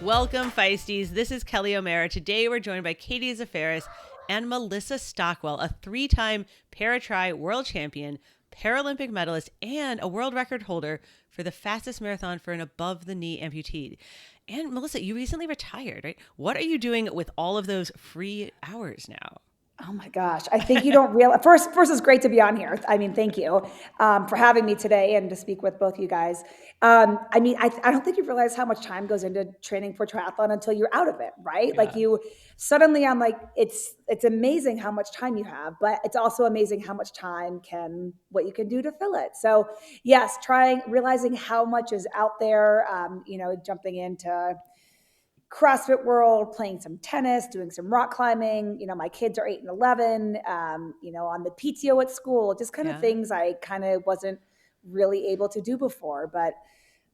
Welcome, Feisties. This is Kelly O'Mara. Today we're joined by Katie Zaferis and Melissa Stockwell, a 3-time para-tri world champion, Paralympic medalist, and a world record holder for the fastest marathon for an above-the-knee amputee. And Melissa, you recently retired, right? What are you doing with all of those free hours now? Oh my gosh. I think you don't realize, first, it's great to be on here. I mean, thank you for having me today and to speak with both you guys. I don't think you realize how much time goes into training for triathlon until you're out of it, right? Yeah. Like you suddenly I'm like, it's amazing how much time you have, but it's also amazing how much time what you can do to fill it. So yes, realizing how much is out there, jumping into CrossFit world, playing some tennis, doing some rock climbing. My kids are 8 and 11, on the PTO at school, just kind of things I kind of wasn't really able to do before, but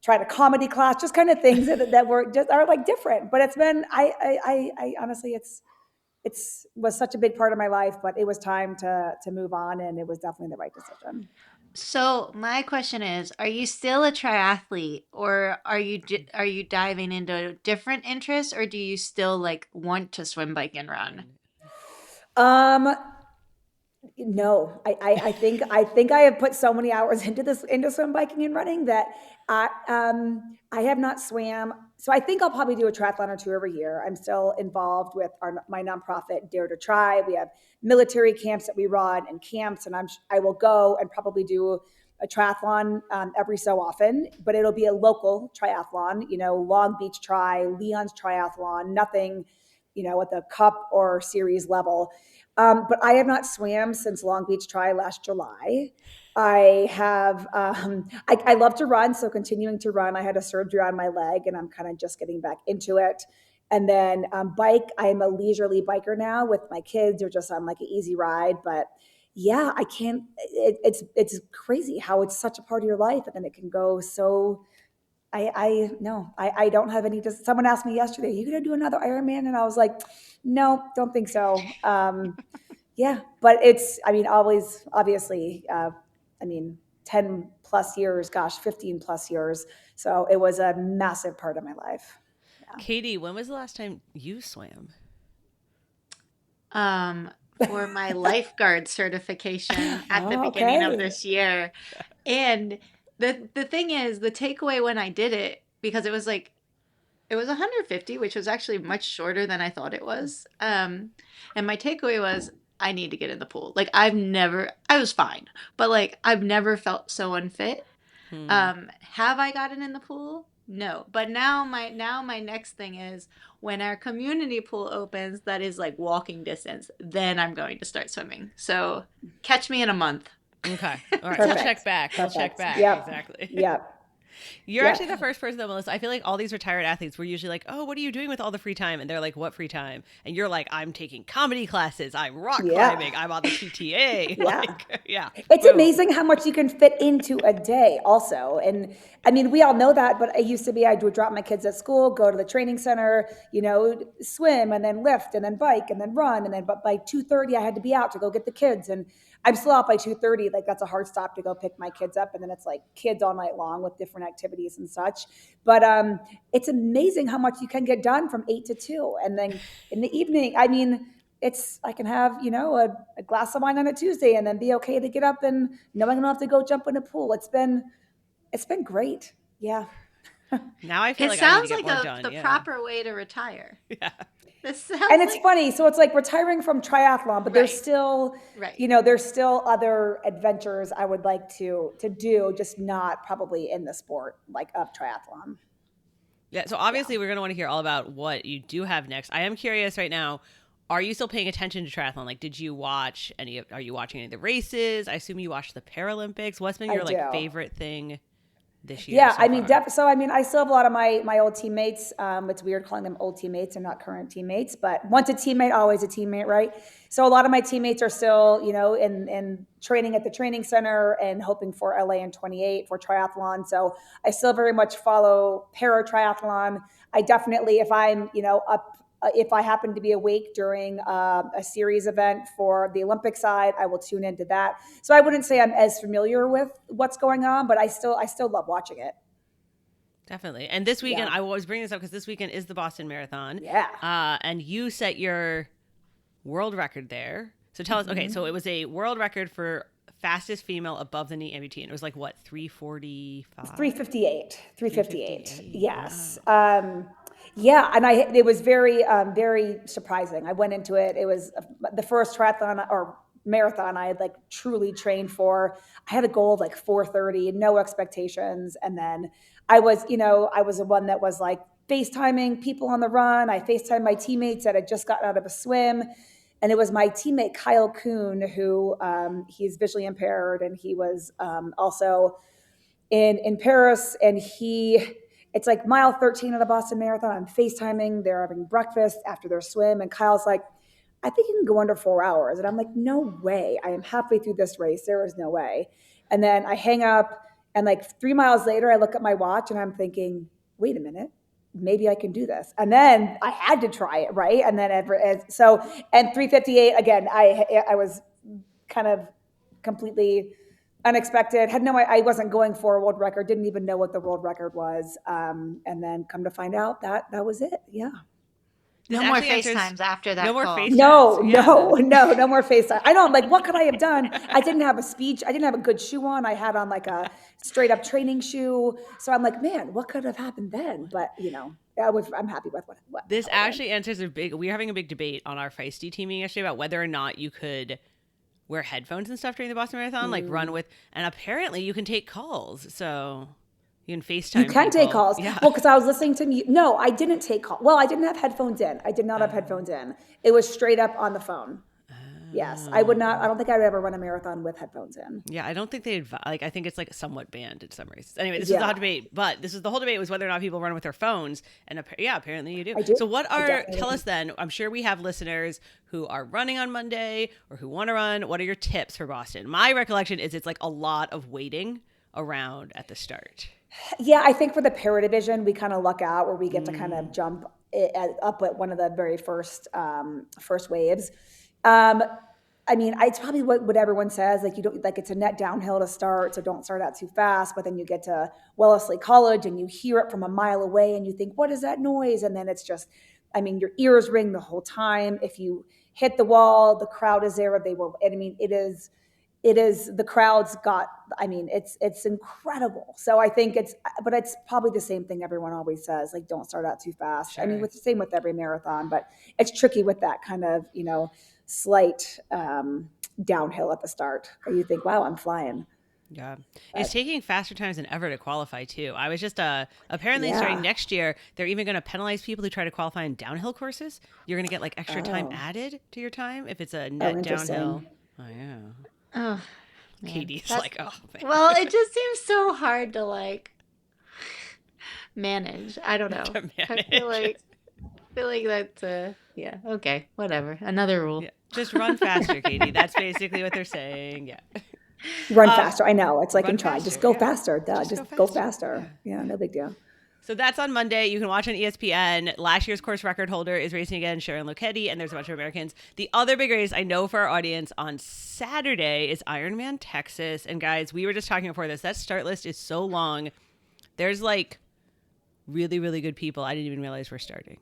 tried a comedy class, just kind of things that were just are like different. But it's been, I honestly, was such a big part of my life, but it was time to move on, and it was definitely the right decision. So my question is, are you still a triathlete, or are you diving into different interests, or do you still like want to swim, bike, and run? No, I think I have put so many hours into swim, biking, and running that I have not swam. So I think I'll probably do a triathlon or two every year. I'm still involved with my nonprofit Dare to Try. We have military camps that we run and camps, and I will go and probably do a triathlon every so often, but it'll be a local triathlon. Long Beach Tri, Leon's Triathlon, nothing, at the cup or series level. But I have not swam since Long Beach Tri last July. I have, I love to run, so continuing to run. I had a surgery on my leg, and I'm kind of just getting back into it. And then bike, I'm a leisurely biker now with my kids, or just on like an easy ride. But yeah, I can't. It's crazy how it's such a part of your life, and then it can go so. I don't have any. Someone asked me yesterday, "Are you going to do another Ironman?" And I was like, "No, don't think so." Yeah, but always, obviously, 10 plus years, gosh, 15 plus years. So it was a massive part of my life. Yeah. Katie, when was the last time you swam? For my lifeguard certification at the beginning of this year. And the thing is, the takeaway when I did it, because it was 150, which was actually much shorter than I thought it was. And my takeaway was, I need to get in the pool. Like I was fine, but like I've never felt so unfit. Have I gotten in the pool? No. But now my next thing is, when our community pool opens, that is like walking distance, then I'm going to start swimming. So catch me in a month. Okay. All right. We'll check back. We'll check back. Yep. Exactly. Yep. You're actually the first person, though, Melissa. I feel like all these retired athletes were usually like, "Oh, what are you doing with all the free time?" And they're like, "What free time?" And you're like, "I'm taking comedy classes. I'm rock climbing. I'm on the PTA." It's amazing how much you can fit into a day also. And I mean, we all know that, but it used to be I would drop my kids at school, go to the training center, swim, and then lift, and then bike, and then run. And then but by 2:30, I had to be out to go get the kids. And I'm still out by 2:30. Like that's a hard stop to go pick my kids up. And then it's like kids all night long with different activities and such. But it's amazing how much you can get done from 8 to 2. And then in the evening, I can have, a glass of wine on a Tuesday and then be okay to get up and knowing I don't have to go jump in a pool. It's been great. Yeah. Now I feel like I need to get more done. The proper way to retire. Yeah. And it's funny. So it's like retiring from triathlon, but there's still, there's still other adventures I would like to do, just not probably in the sport like of triathlon. Yeah. So obviously we're going to want to hear all about what you do have next. I am curious right now. Are you still paying attention to triathlon? Like, are you watching any of the races? I assume you watched the Paralympics. What's been your favorite thing this year? Yeah, I still have a lot of my old teammates. It's weird calling them old teammates and not current teammates, but once a teammate, always a teammate, right? So a lot of my teammates are still, in training at the training center and hoping for LA in 28 for triathlon. So I still very much follow para triathlon. I definitely, if I'm, if I happen to be awake during a series event for the Olympic side, I will tune into that. So I wouldn't say I'm as familiar with what's going on, but I still love watching it. Definitely. And this weekend, Yeah. I was bringing this up because this weekend is the Boston Marathon. Yeah. And you set your world record there. So tell us, okay, so it was a world record for fastest female above the knee amputee. And it was like what, 3:45? 3:58. 3:58. Yes. Wow. Yeah, and it was very very surprising. I went into it. It was the first triathlon or marathon I had like truly trained for. I had a goal of like 4:30, no expectations, and then I was, I was the one that was like FaceTiming people on the run. I FaceTimed my teammates that had just gotten out of a swim. And it was my teammate Kyle Kuhn, who he's visually impaired, and he was also in Paris, and it's like mile 13 of the Boston Marathon. I'm FaceTiming. They're having breakfast after their swim, and Kyle's like, I think you can go under 4 hours. And I'm like, no way. I am halfway through this race. There is no way. And then I hang up, and like 3 miles later, I look at my watch and I'm thinking, wait a minute, maybe I can do this. And then I had to try it, right? And then and 3:58 again. I was kind of completely unexpected. Had no, I wasn't going for a world record. Didn't even know what the world record was. And then come to find out that was it. Yeah. No more FaceTimes after that. No more call. FaceTimes. No more FaceTime. I know. I'm like, what could I have done? I didn't have a speech. I didn't have a good shoe on. I had on like a straight up training shoe. So I'm like, man, what could have happened then? But I'm happy with what this actually answers we were having a big debate on our Feisty teaming yesterday about whether or not you could wear headphones and stuff during the Boston Marathon, like run with, and apparently you can take calls. So you can FaceTime. You can people. take calls. Yeah. Well, because I was listening to music. No, I didn't take calls. Well, I didn't have headphones in. I did not have headphones in. It was straight up on the phone. Yes, I would not. I don't think I would ever run a marathon with headphones in. Yeah, I don't think they I think it's like somewhat banned in some races. Anyway, this is the hot debate, but the whole debate was whether or not people run with their phones, and apparently you do. I do. So tell us then, I'm sure we have listeners who are running on Monday or who want to run. What are your tips for Boston? My recollection is it's like a lot of waiting around at the start. Yeah, I think for the para division, we kind of luck out where we get to kind of jump up at one of the very first waves. I mean, it's probably what everyone says. Like you don't like it's a net downhill to start, so don't start out too fast. But then you get to Wellesley College and you hear it from a mile away, and you think, "What is that noise?" And then it's just, I mean, your ears ring the whole time. If you hit the wall, the crowd is there. They will. I mean, it is. The crowd's got. I mean, it's incredible. So I think but it's probably the same thing everyone always says. Like, don't start out too fast. Sure. I mean, it's the same with every marathon, but it's tricky with that kind of slight downhill at the start. Or you think, wow, I'm flying. Yeah. It's taking faster times than ever to qualify too. I was just apparently starting next year, they're even going to penalize people who try to qualify in downhill courses. You're going to get like extra time added to your time if it's a net downhill. Oh yeah. Oh, Katie's like, oh man. Well, it just seems so hard to like manage. I don't know. I feel like that's yeah, okay, whatever. Another rule. Yeah. Just run faster, Katie. That's basically what they're saying. Yeah. Run faster. I know. It's like in try. Faster, just go faster. Duh. Just go faster. Yeah, no big deal. So that's on Monday. You can watch on ESPN. Last year's course record holder is racing again, Sharon Lokedi, and there's a bunch of Americans. The other big race I know for our audience on Saturday is Ironman Texas. And guys, we were just talking before this. That start list is so long. There's like really, really good people I didn't even realize were starting.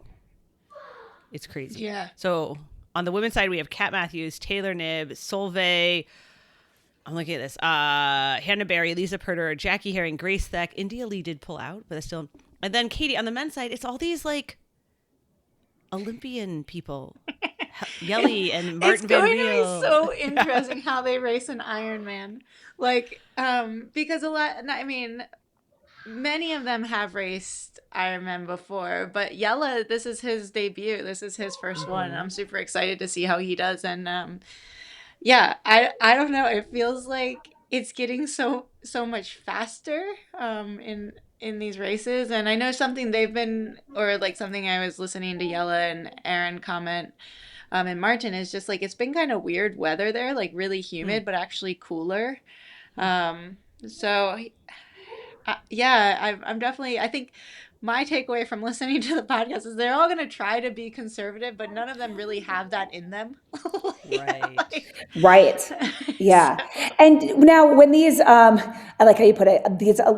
It's crazy. Yeah. So on the women's side, we have Kat Matthews, Taylor Knibb, Solveig. I'm looking at this. Hannah Berry, Lisa Purder, Jackie Herring, Grace Thek. India Lee did pull out, but that's still. And then Katie, on the men's side, it's all these like Olympian people. Yelly and Martin Van Riel. It's going to be so interesting how they race an Ironman. Like, because many of them have raced Ironman before, but Yella, this is his debut. This is his first one. I'm super excited to see how he does. And yeah, I don't know. It feels like it's getting so much faster in these races. And I know something something I was listening to Yella and Aaron comment and Martin is just like, it's been kind of weird weather there, like really humid, but actually cooler. So yeah, I'm definitely, I think my takeaway from listening to the podcast is they're all going to try to be conservative, but none of them really have that in them. Right. Right. Yeah. And now when these, I like how you put it,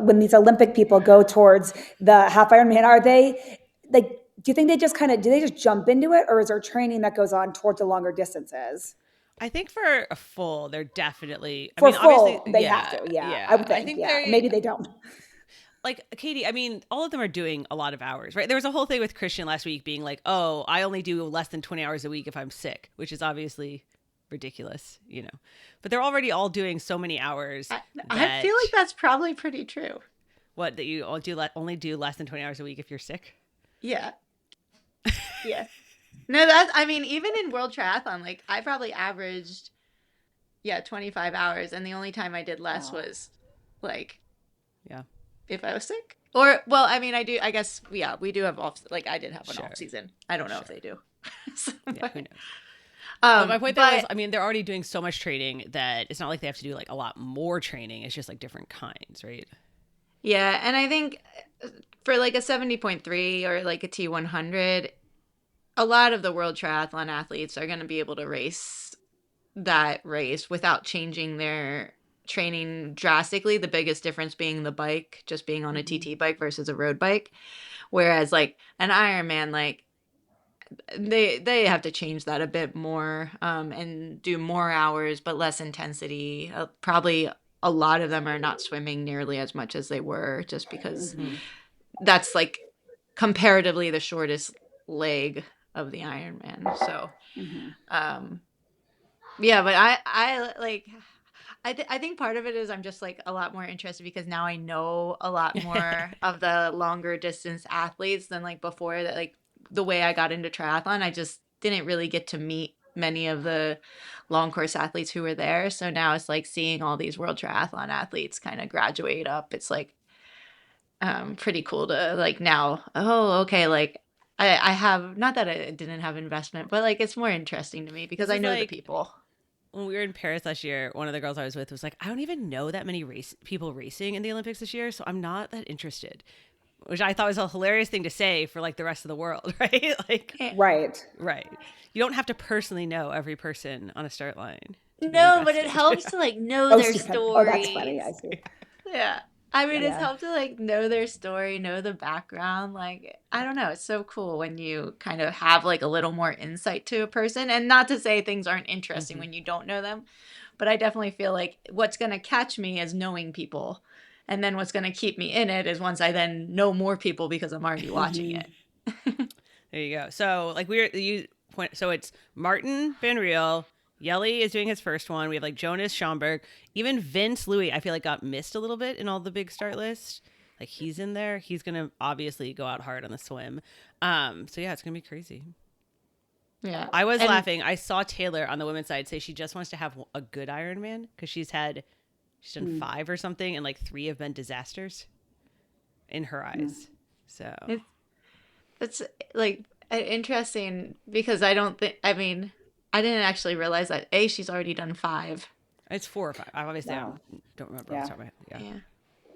when these Olympic people go towards the half Ironman, are they like, do you think they just do they just jump into it, or is there training that goes on towards the longer distances? I think for a full, they're definitely, For obviously, full, they have to. Yeah. I would think. I think Yeah. they're, Maybe they don't. like, Katie, all of them are doing a lot of hours, right? There was a whole thing with Christian last week being like, oh, I only do less than 20 hours a week if I'm sick, which is obviously ridiculous, but they're already all doing so many hours. I feel like that's probably pretty true. What, that you all only do less than 20 hours a week if you're sick? Yeah. Yeah. No, even in World Triathlon, like I probably averaged, 25 hours. And the only time I did less was like, if I was sick. Or, well, I guess, we do have off, like I did have an off season. I don't know if they do. So, yeah, who knows? But my point was, they're already doing so much training that it's not like they have to do like a lot more training. It's just like different kinds, right? Yeah. And I think for like a 70.3 or like a T100, a lot of the world triathlon athletes are going to be able to race that race without changing their training drastically. The biggest difference being the bike, just being on a TT bike versus a road bike. Whereas like an Ironman, like they have to change that a bit more and do more hours, but less intensity. Probably a lot of them are not swimming nearly as much as they were, just because that's like comparatively the shortest leg of the Ironman. So, but I think part of it is I'm just like a lot more interested because now I know a lot more of the longer distance athletes than like before. That like the way I got into triathlon, I just didn't really get to meet many of the long course athletes who were there. So now it's like seeing all these world triathlon athletes kind of graduate up. It's like pretty cool to like now, oh, okay, like I have, not that I didn't have investment, but like it's more interesting to me because I know the people. When we were in Paris last year, one of the girls I was with was like, I don't even know that many people racing in the Olympics this year, so I'm not that interested. Which I thought was a hilarious thing to say for like the rest of the world, right? Like, right. You don't have to personally know every person on a start line. No, but it helps to like know their story. Oh, that's funny. I see. Yeah. It's helped to like know their story, know the background. Like, I don't know. It's so cool when you kind of have like a little more insight to a person. And not to say things aren't interesting when you don't know them, but I definitely feel like what's going to catch me is knowing people. And then what's going to keep me in it is once I then know more people because I'm already watching it. There you go. So like so it's Martin Van Riel. Yelly is doing his first one. We have like Jonas Schomburg. Even Vince Louis, I feel like got missed a little bit in all the big start lists. Like he's in there. He's going to obviously go out hard on the swim. So yeah, it's going to be crazy. Yeah. I was laughing. I saw Taylor on the women's side say she just wants to have a good Ironman because she's done 5 or something, and like 3 have been disasters in her eyes. So it's like interesting because I didn't actually realize that she's already done 5. It's 4 or 5. I obviously don't remember. Yeah. Yeah.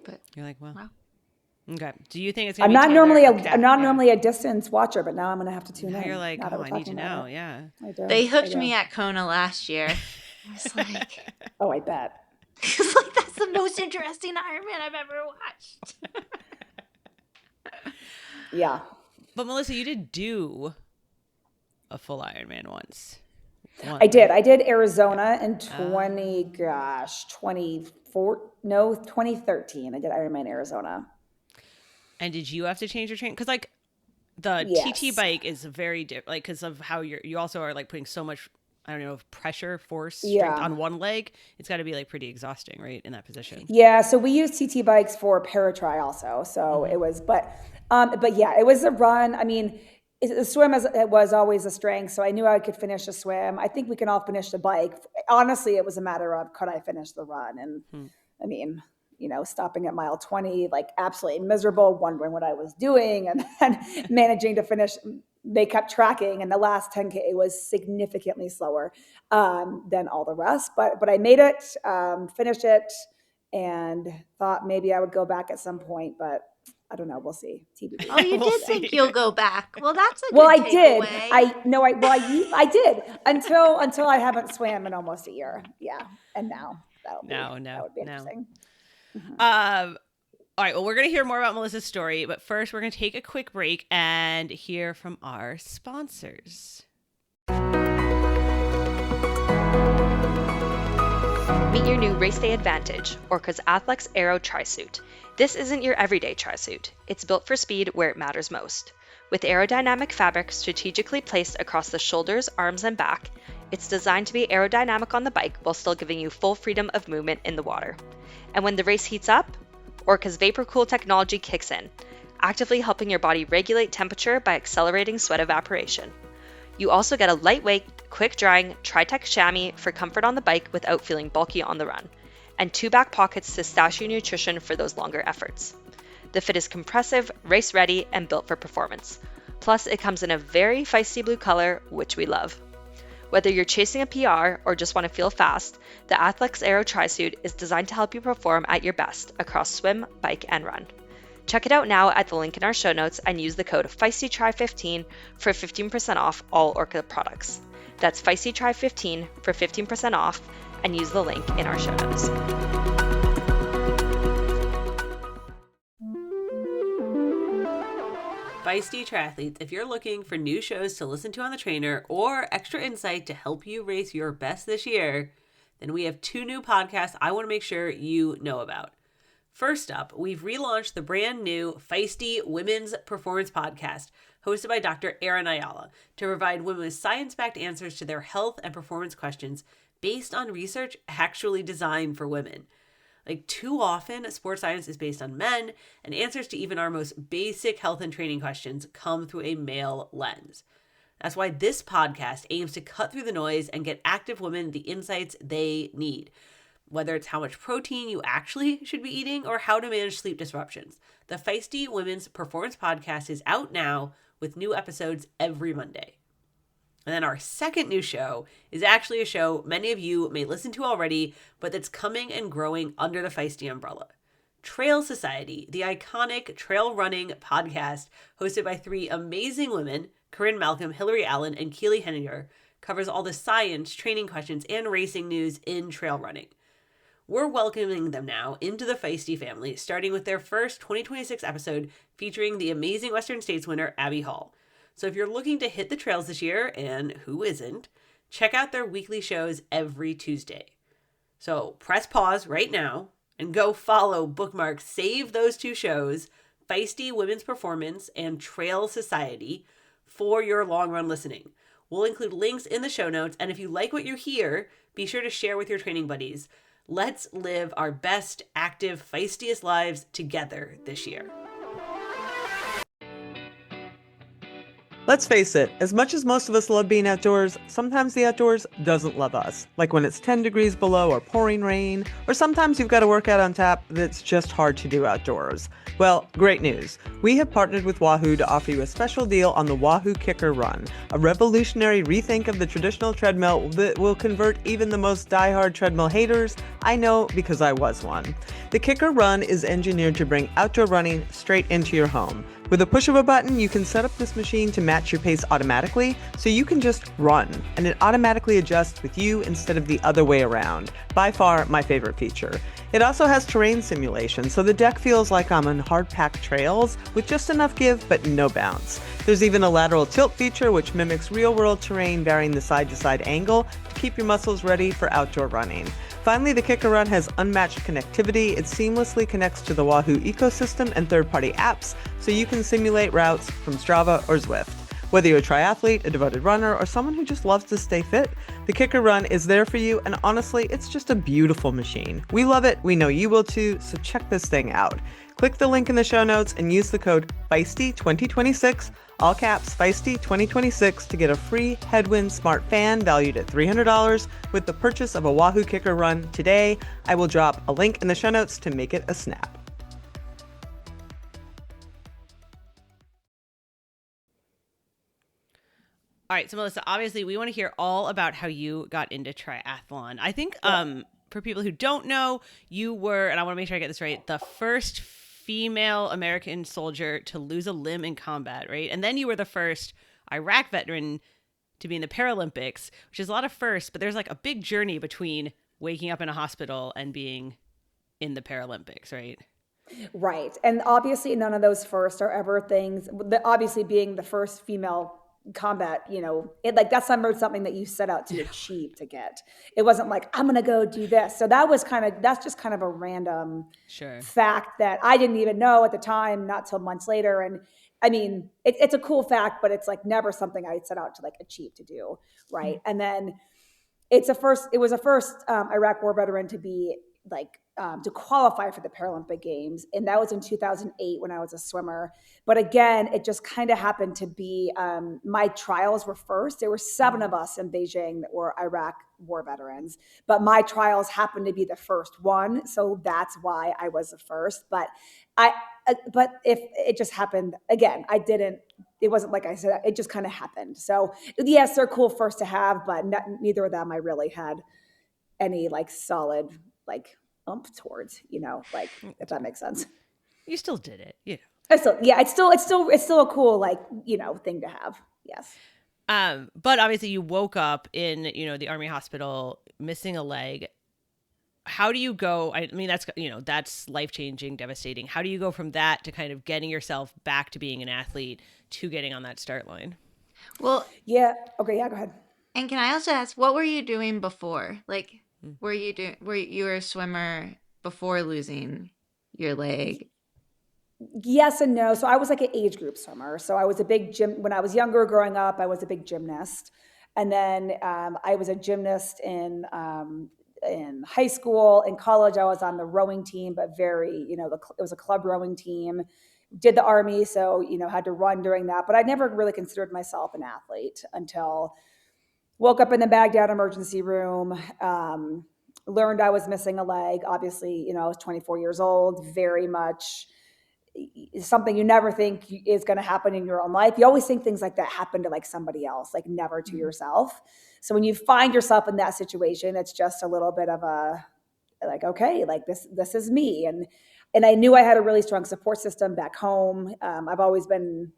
But you're like, well, wow. Okay. Do you think it's I'm gonna not be normally I'm not normally a distance watcher, but now I'm going to have to tune in. You're like, oh, I need to know. Yeah. I do. They hooked me at Kona last year. I was like, oh, I bet. It's like that's the most interesting Ironman I've ever watched. Yeah. But Melissa, you did do a full Ironman once. I did Arizona in 2013. I did Ironman Arizona. And did you have to change your train? Because like the TT bike is very different, like because of how you also are like putting so much, I don't know, pressure, force, strength on one leg. It's got to be like pretty exhausting, right, in that position. Yeah. So we use TT bikes for paratri also. So it was, but yeah, it was a run. I mean, the swim it was always a strength. So I knew I could finish the swim. I think we can all finish the bike. Honestly, it was a matter of could I finish the run? And I mean, stopping at mile 20, like absolutely miserable, wondering what I was doing, and then managing to finish. They kept tracking, and the last 10K was significantly slower than all the rest. But I made it, finished it, and thought maybe I would go back at some point. But I don't know. We'll see. TBD. Oh, you We'll did see. think you'll go back. Well, that's a Well, good I did. takeaway. I did until I haven't swam in almost a year. Yeah, and now that would be interesting. All right, well, we're going to hear more about Melissa's story, but first we're going to take a quick break and hear from our sponsors. Meet your new Race Day Advantage, Orca's Athlex Aero Tri-Suit. This isn't your everyday tri-suit. It's built for speed where it matters most. With aerodynamic fabric strategically placed across the shoulders, arms, and back, it's designed to be aerodynamic on the bike while still giving you full freedom of movement in the water. And when the race heats up, Orca's Vapor Cool technology kicks in, actively helping your body regulate temperature by accelerating sweat evaporation. You also get a lightweight, quick-drying Tri-Tech chamois for comfort on the bike without feeling bulky on the run, and 2 back pockets to stash your nutrition for those longer efforts. The fit is compressive, race-ready, and built for performance. Plus, it comes in a very feisty blue color, which we love. Whether you're chasing a PR or just want to feel fast, the Athlex Aero Tri-Suit is designed to help you perform at your best across swim, bike, and run. Check it out now at the link in our show notes and use the code FeistyTry15 for 15% off all Orca products. That's FeistyTry15 for 15% off, and use the link in our show notes. Feisty triathletes, if you're looking for new shows to listen to on the trainer or extra insight to help you race your best this year, then we have 2 new podcasts I want to make sure you know about. First up, we've relaunched the brand new Feisty Women's Performance Podcast, hosted by Dr. Erin Ayala, to provide women with science-backed answers to their health and performance questions based on research actually designed for women. Like, too often, sports science is based on men, and answers to even our most basic health and training questions come through a male lens. That's why this podcast aims to cut through the noise and get active women the insights they need. Whether it's how much protein you actually should be eating or how to manage sleep disruptions. The Feisty Women's Performance Podcast is out now with new episodes every Monday. And then our second new show is actually a show many of you may listen to already, but that's coming and growing under the Feisty umbrella. Trail Society, the iconic trail running podcast hosted by 3 amazing women, Corinne Malcolm, Hillary Allen, and Keely Henninger, covers all the science, training questions, and racing news in trail running. We're welcoming them now into the Feisty family, starting with their first 2026 episode featuring the amazing Western States winner, Abby Hall. So if you're looking to hit the trails this year, and who isn't, check out their weekly shows every Tuesday. So press pause right now and go follow, bookmark, save those 2 shows, Feisty Women's Performance and Trail Society, for your long run listening. We'll include links in the show notes, and if you like what you hear, be sure to share with your training buddies. Let's live our best, active, feistiest lives together this year. Let's face it, as much as most of us love being outdoors, sometimes the outdoors doesn't love us. Like when it's 10 degrees below or pouring rain, or sometimes you've got a workout on tap that's just hard to do outdoors. Well, great news. We have partnered with Wahoo to offer you a special deal on the Wahoo Kicker Run, a revolutionary rethink of the traditional treadmill that will convert even the most diehard treadmill haters. I know because I was one. The Kicker Run is engineered to bring outdoor running straight into your home. With a push of a button, you can set up this machine to match your pace automatically, so you can just run, and it automatically adjusts with you instead of the other way around. By far, my favorite feature. It also has terrain simulation, so the deck feels like I'm on hard-packed trails with just enough give but no bounce. There's even a lateral tilt feature which mimics real-world terrain, varying the side-to-side angle to keep your muscles ready for outdoor running. Finally, the Kicker Run has unmatched connectivity. It seamlessly connects to the Wahoo ecosystem and third-party apps, so you can simulate routes from Strava or Zwift. Whether you're a triathlete, a devoted runner, or someone who just loves to stay fit, the Kicker Run is there for you, and honestly, it's just a beautiful machine. We love it, we know you will too, so check this thing out. Click the link in the show notes and use the code FEISTY2026, all caps FEISTY2026, to get a free Headwind Smart Fan valued at $300 with the purchase of a Wahoo Kicker Run today. I will drop a link in the show notes to make it a snap. All right, so Melissa, obviously we want to hear all about how you got into triathlon. I think for people who don't know, you were, and I want to make sure I get this right, the first female American soldier to lose a limb in combat, right? And then you were the first Iraq veteran to be in the Paralympics, which is a lot of firsts, but there's like a big journey between waking up in a hospital and being in the Paralympics, right? Right. And obviously none of those first are ever things, obviously being the first female combat, that's not something that you set out to achieve to get. It wasn't like, I'm going to go do this. So that's just kind of a random fact that I didn't even know at the time, not till months later. And I mean, it's a cool fact, but it's like never something I set out to like achieve to do. Right. Mm-hmm. And then it was a first Iraq war veteran to be like, to qualify for the Paralympic Games. And that was in 2008 when I was a swimmer. But again, it just kind of happened to be, my trials were first. There were 7 of us in Beijing that were Iraq war veterans, but my trials happened to be the first one. So that's why I was the first. But if it just happened, again, it wasn't like I said, it just kind of happened. So yes, they're cool first to have, but neither of them I really had any like solid, like, towards, if that makes sense. You still did it, It's still a cool, like, thing to have. Yes. But obviously you woke up in, the Army hospital missing a leg. How do you go? I mean, that's life-changing, devastating. How do you go from that to kind of getting yourself back to being an athlete to getting on that start line? Well, yeah. Okay. Yeah, go ahead. And can I also ask, what were you doing before? Like, were you a swimmer before losing your leg? Yes and no. So I was like an age group swimmer. So I was a big when I was younger growing up, I was a big gymnast. And then I was a gymnast in high school. In college, I was on the rowing team, but it was a club rowing team. Did the Army, so, had to run during that. But I never really considered myself an athlete until woke up in the Baghdad emergency room, learned I was missing a leg. Obviously, I was 24 years old, very much something you never think is going to happen in your own life. You always think things like that happen to like somebody else, like never to yourself. So when you find yourself in that situation, it's just a little bit of a like, okay, like this is me. And I knew I had a really strong support system back home. I've always been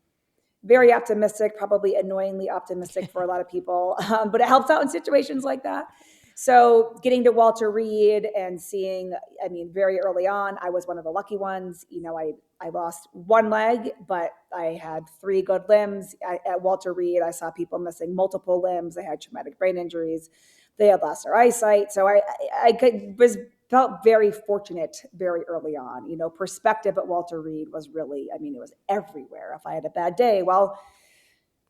very optimistic, probably annoyingly optimistic for a lot of people, but it helps out in situations like that. So getting to Walter Reed and seeing, very early on, I was one of the lucky ones. I lost one leg, but I had 3 good limbs. At Walter Reed, I saw people missing multiple limbs. They had traumatic brain injuries. They had lost their eyesight. So I felt very fortunate very early on. Perspective at Walter Reed was really, it was everywhere. If I had a bad day, well,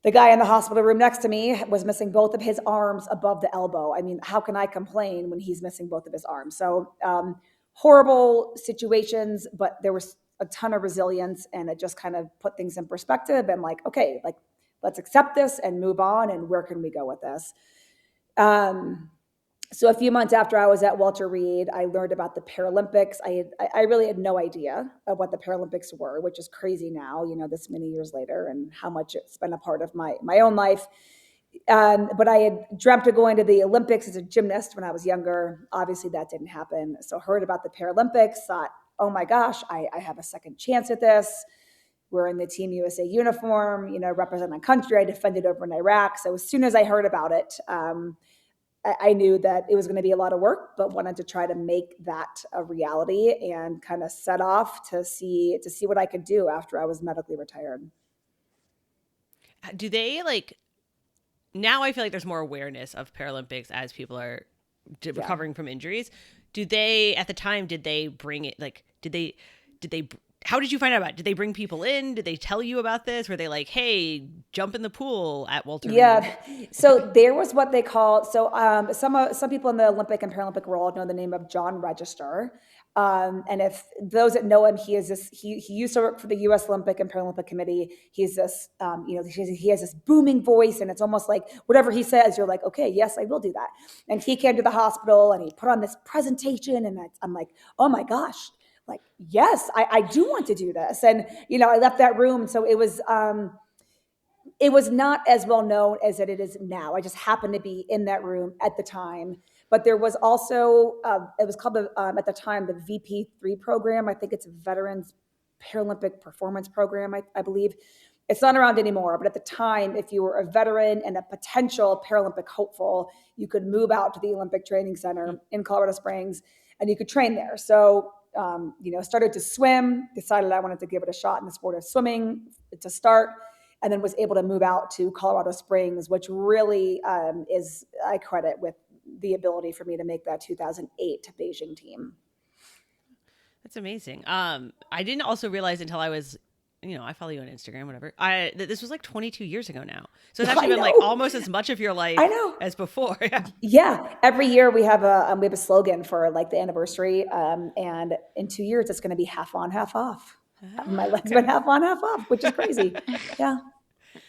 the guy in the hospital room next to me was missing both of his arms above the elbow. How can I complain when he's missing both of his arms? So horrible situations, but there was a ton of resilience, and it just kind of put things in perspective and like, okay, like let's accept this and move on. And where can we go with this? So a few months after I was at Walter Reed, I learned about the Paralympics. I really had no idea of what the Paralympics were, which is crazy now, this many years later, and how much it's been a part of my own life. But I had dreamt of going to the Olympics as a gymnast when I was younger. Obviously that didn't happen. So heard about the Paralympics, thought, oh my gosh, I have a second chance at this. We're in the Team USA uniform, represent my country. I defended over in Iraq. So as soon as I heard about it, I knew that it was going to be a lot of work, but wanted to try to make that a reality and kind of set off to see what I could do after I was medically retired. Do they now I feel like there's more awareness of Paralympics as people are recovering from injuries. Do they, at the time, did they bring it, how did you find out about it? Did they bring people in? Did they tell you about this? Were they like, hey, jump in the pool at Walter Reed? Yeah. So there was what they call, some people in the Olympic and Paralympic world know the name of John Register. And if those that know him, he used to work for the U.S. Olympic and Paralympic Committee. He's this, he has this booming voice, and it's almost like whatever he says, you're like, okay, yes, I will do that. And he came to the hospital and he put on this presentation, and I'm like, oh my gosh. Like, yes, I do want to do this. And, I left that room. So it was not as well known as it is now. I just happened to be in that room at the time. But there was also, it was called at the time, the VP3 program. I think it's Veterans Paralympic performance program, I believe. It's not around anymore, but at the time, if you were a veteran and a potential Paralympic hopeful, you could move out to the Olympic Training Center in Colorado Springs and you could train there. So, started to swim, decided I wanted to give it a shot in the sport of swimming to start, and then was able to move out to Colorado Springs, which really is, I credit with the ability for me to make that 2008 Beijing team. That's amazing. I didn't also realize until I was, I follow you on Instagram, whatever. That this was like 22 years ago now. So it's actually been like almost as much of your life as before. Yeah. Every year we have a slogan for like the anniversary. And in 2 years, it's going to be half on, half off. My leg's been half on, half off, which is crazy. Yeah.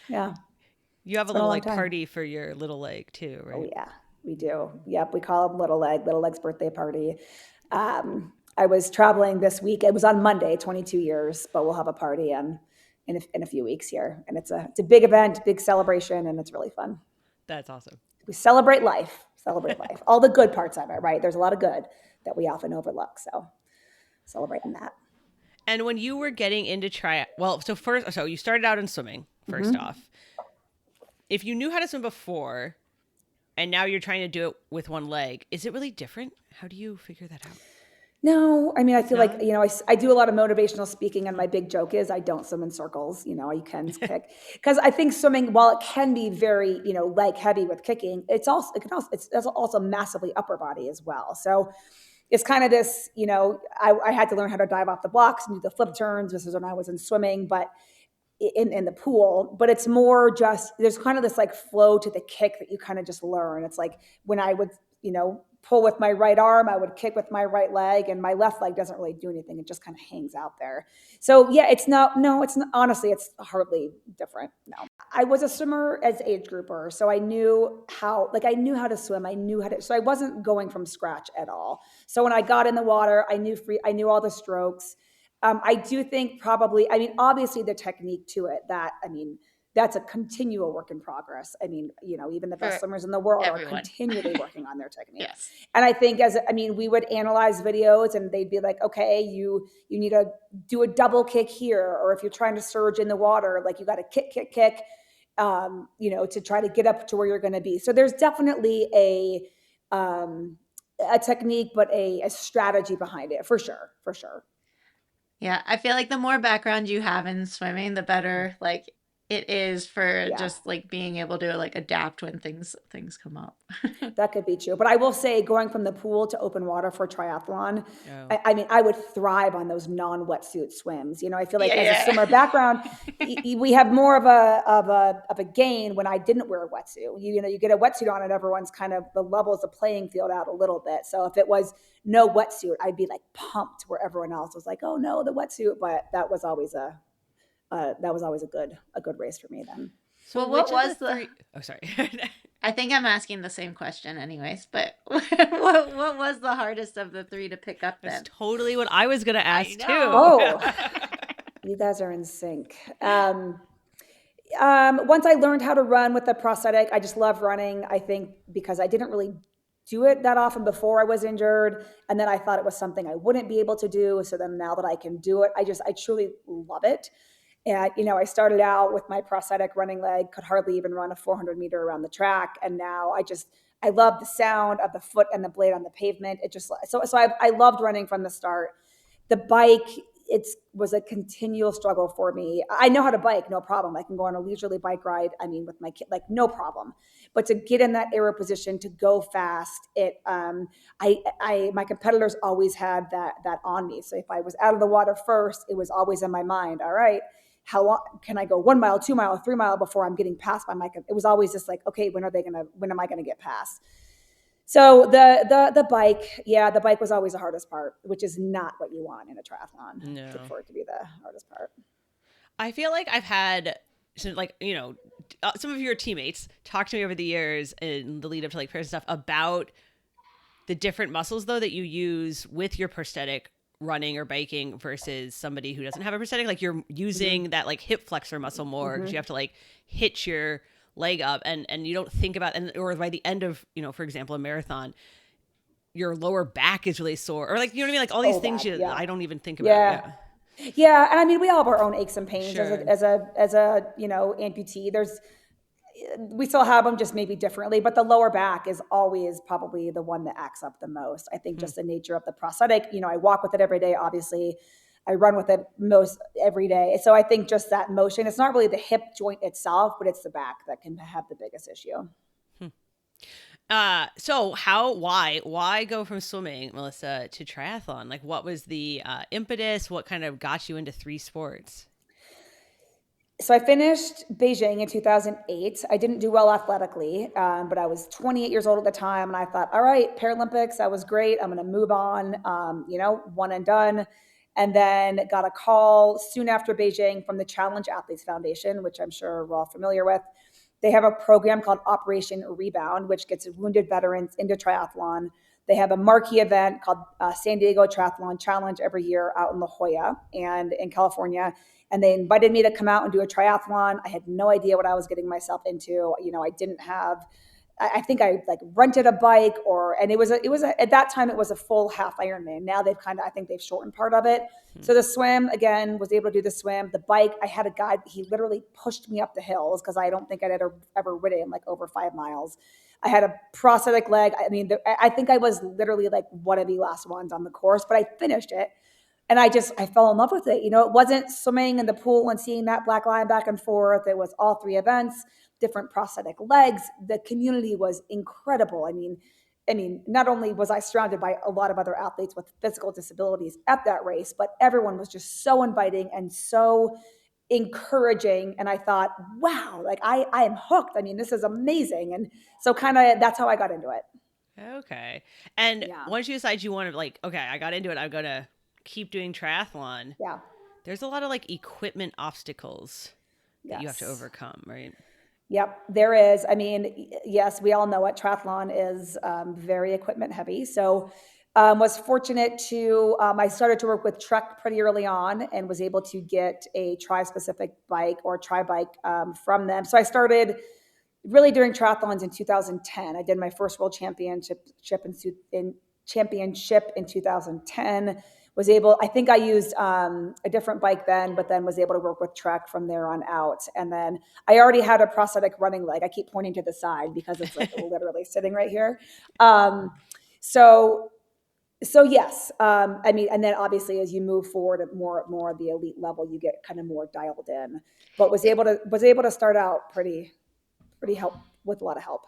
Yeah. You have a little like party for your little leg too, right? Oh yeah, we do. Yep. We call them Little Leg's birthday party. I was traveling this week. It was on Monday, 22 years, but we'll have a party in a few weeks here. And it's a big event, big celebration, and it's really fun. That's awesome. We celebrate life, all the good parts of it, right? There's a lot of good that we often overlook. So celebrating that. And when you were getting into so you started out in swimming, first off. If you knew how to swim before and now you're trying to do it with one leg, is it really different? How do you figure that out? No, I mean, I feel like, I do a lot of motivational speaking, and my big joke is I don't swim in circles, you can kick. Because I think swimming, while it can be very, leg heavy with kicking, it's also massively upper body as well. So it's kind of this, I had to learn how to dive off the blocks and do the flip turns. This is when I was in swimming, but in the pool, but it's more just, there's kind of this like flow to the kick that you kind of just learn. It's like when I would, pull with my right arm, I would kick with my right leg, and my left leg doesn't really do anything. It just kind of hangs out there. So yeah, it's not, honestly, it's hardly different. No, I was a swimmer as age grouper. So I knew how to swim. So I wasn't going from scratch at all. So when I got in the water, I knew all the strokes. I do think obviously the technique to it that's a continual work in progress. Even the best swimmers in the world are continually working on their technique. Yes. And I think we would analyze videos and they'd be like, okay, you need to do a double kick here. Or if you're trying to surge in the water, like you got to kick, to try to get up to where you're going to be. So there's definitely a technique, but a strategy behind it for sure. Yeah. I feel like the more background you have in swimming, the better, it is for just being able to adapt when things come up. That could be true. But I will say, going from the pool to open water for triathlon, I would thrive on those non-wetsuit swims. I feel like as a swimmer background, we have more of a gain when I didn't wear a wetsuit. You get a wetsuit on and everyone's kind of, the levels of playing field out a little bit. So if it was no wetsuit, I'd be pumped where everyone else was like, oh no, the wetsuit. But that was always a good race for me then. So what was Oh, sorry. I think I'm asking the same question anyways, but what was the hardest of the three to pick up then? That's totally what I was going to ask too. Oh, you guys are in sync. Once I learned how to run with the prosthetic, I just love running. I think because I didn't really do it that often before I was injured. And then I thought it was something I wouldn't be able to do. So then now that I can do it, I truly love it. And, I started out with my prosthetic running leg, could hardly even run a 400 meter around the track. And now I love the sound of the foot and the blade on the pavement. I loved running from the start. The bike, it was a continual struggle for me. I know how to bike, no problem. I can go on a leisurely bike ride. With my kid, no problem. But to get in that aero position, to go fast, my competitors always had that on me. So if I was out of the water first, it was always in my mind. All right, how long can I go? 1 mile, 2 mile, 3 mile before I'm getting passed by it was always just okay, when am I going to get past? So the bike was always the hardest part, which is not what you want in a triathlon. No. For it to be the hardest part. I feel like I've had some of your teammates talk to me over the years in the lead up to Paris and stuff about the different muscles though that you use with your prosthetic running or biking versus somebody who doesn't have a prosthetic. You're using that hip flexor muscle more because you have to hitch your leg up and you don't think about, or by the end of, for example, a marathon, your lower back is really sore, or you know what I mean? All these things I don't even think about. Yeah. Yeah, and I mean, we all have our own aches and pains Sure. as a amputee. We still have them, just maybe differently, but the lower back is always probably the one that acts up the most. I think just the nature of the prosthetic. I walk with it every day. Obviously, I run with it most every day. So I think just that motion. It's not really the hip joint itself, but it's the back that can have the biggest issue. So why go from swimming, Melissa, to triathlon? Like, what was the impetus? What kind of got you into three sports? So I finished Beijing in 2008. I didn't do well athletically, but I was 28 years old at the time, and I thought, all right, Paralympics, that was great. I'm going to move on, one and done. And then got a call soon after Beijing from the Challenge Athletes Foundation, which I'm sure we're all familiar with. They have a program called Operation Rebound, which gets wounded veterans into triathlon. They have a marquee event called San Diego Triathlon Challenge every year out in La Jolla and in California. And they invited me to come out and do a triathlon. I had no idea what I was getting myself into. I didn't have, I think I like rented a bike and it was at that time, it was a full half Ironman. Now I think they've shortened part of it. So the swim, again, was able to do the swim. The bike, I had a guy, he literally pushed me up the hills because I don't think I'd ever ridden like over 5 miles. I had a prosthetic leg. I mean, I think I was literally like one of the last ones on the course, but I finished it. And I fell in love with it. It wasn't swimming in the pool and seeing that black line back and forth. It was all 3 events, different prosthetic legs. The community was incredible. I mean, not only was I surrounded by a lot of other athletes with physical disabilities at that race, but everyone was just so inviting and so encouraging. And I thought, wow, like I am hooked. I mean, this is amazing. And so kind of that's how I got into it. Okay. And once you decide you want to okay, I got into it, I'm going to keep doing triathlon. Yeah. There's a lot of like equipment obstacles that you have to overcome, right? Yep, there is. I mean, yes, we all know what triathlon is very equipment heavy. So was fortunate to, I started to work with Trek pretty early on and was able to get a tri-specific bike or tri-bike from them. So I started really doing triathlons in 2010. I did my first world championship in 2010. I think I used a different bike then, but then was able to work with Trek from there on out. And then I already had a prosthetic running leg. I keep pointing to the side because it's like literally sitting right here. So yes, I mean, and then obviously as you move forward at more of the elite level, you get kind of more dialed in, but was able to start out pretty help with a lot of help.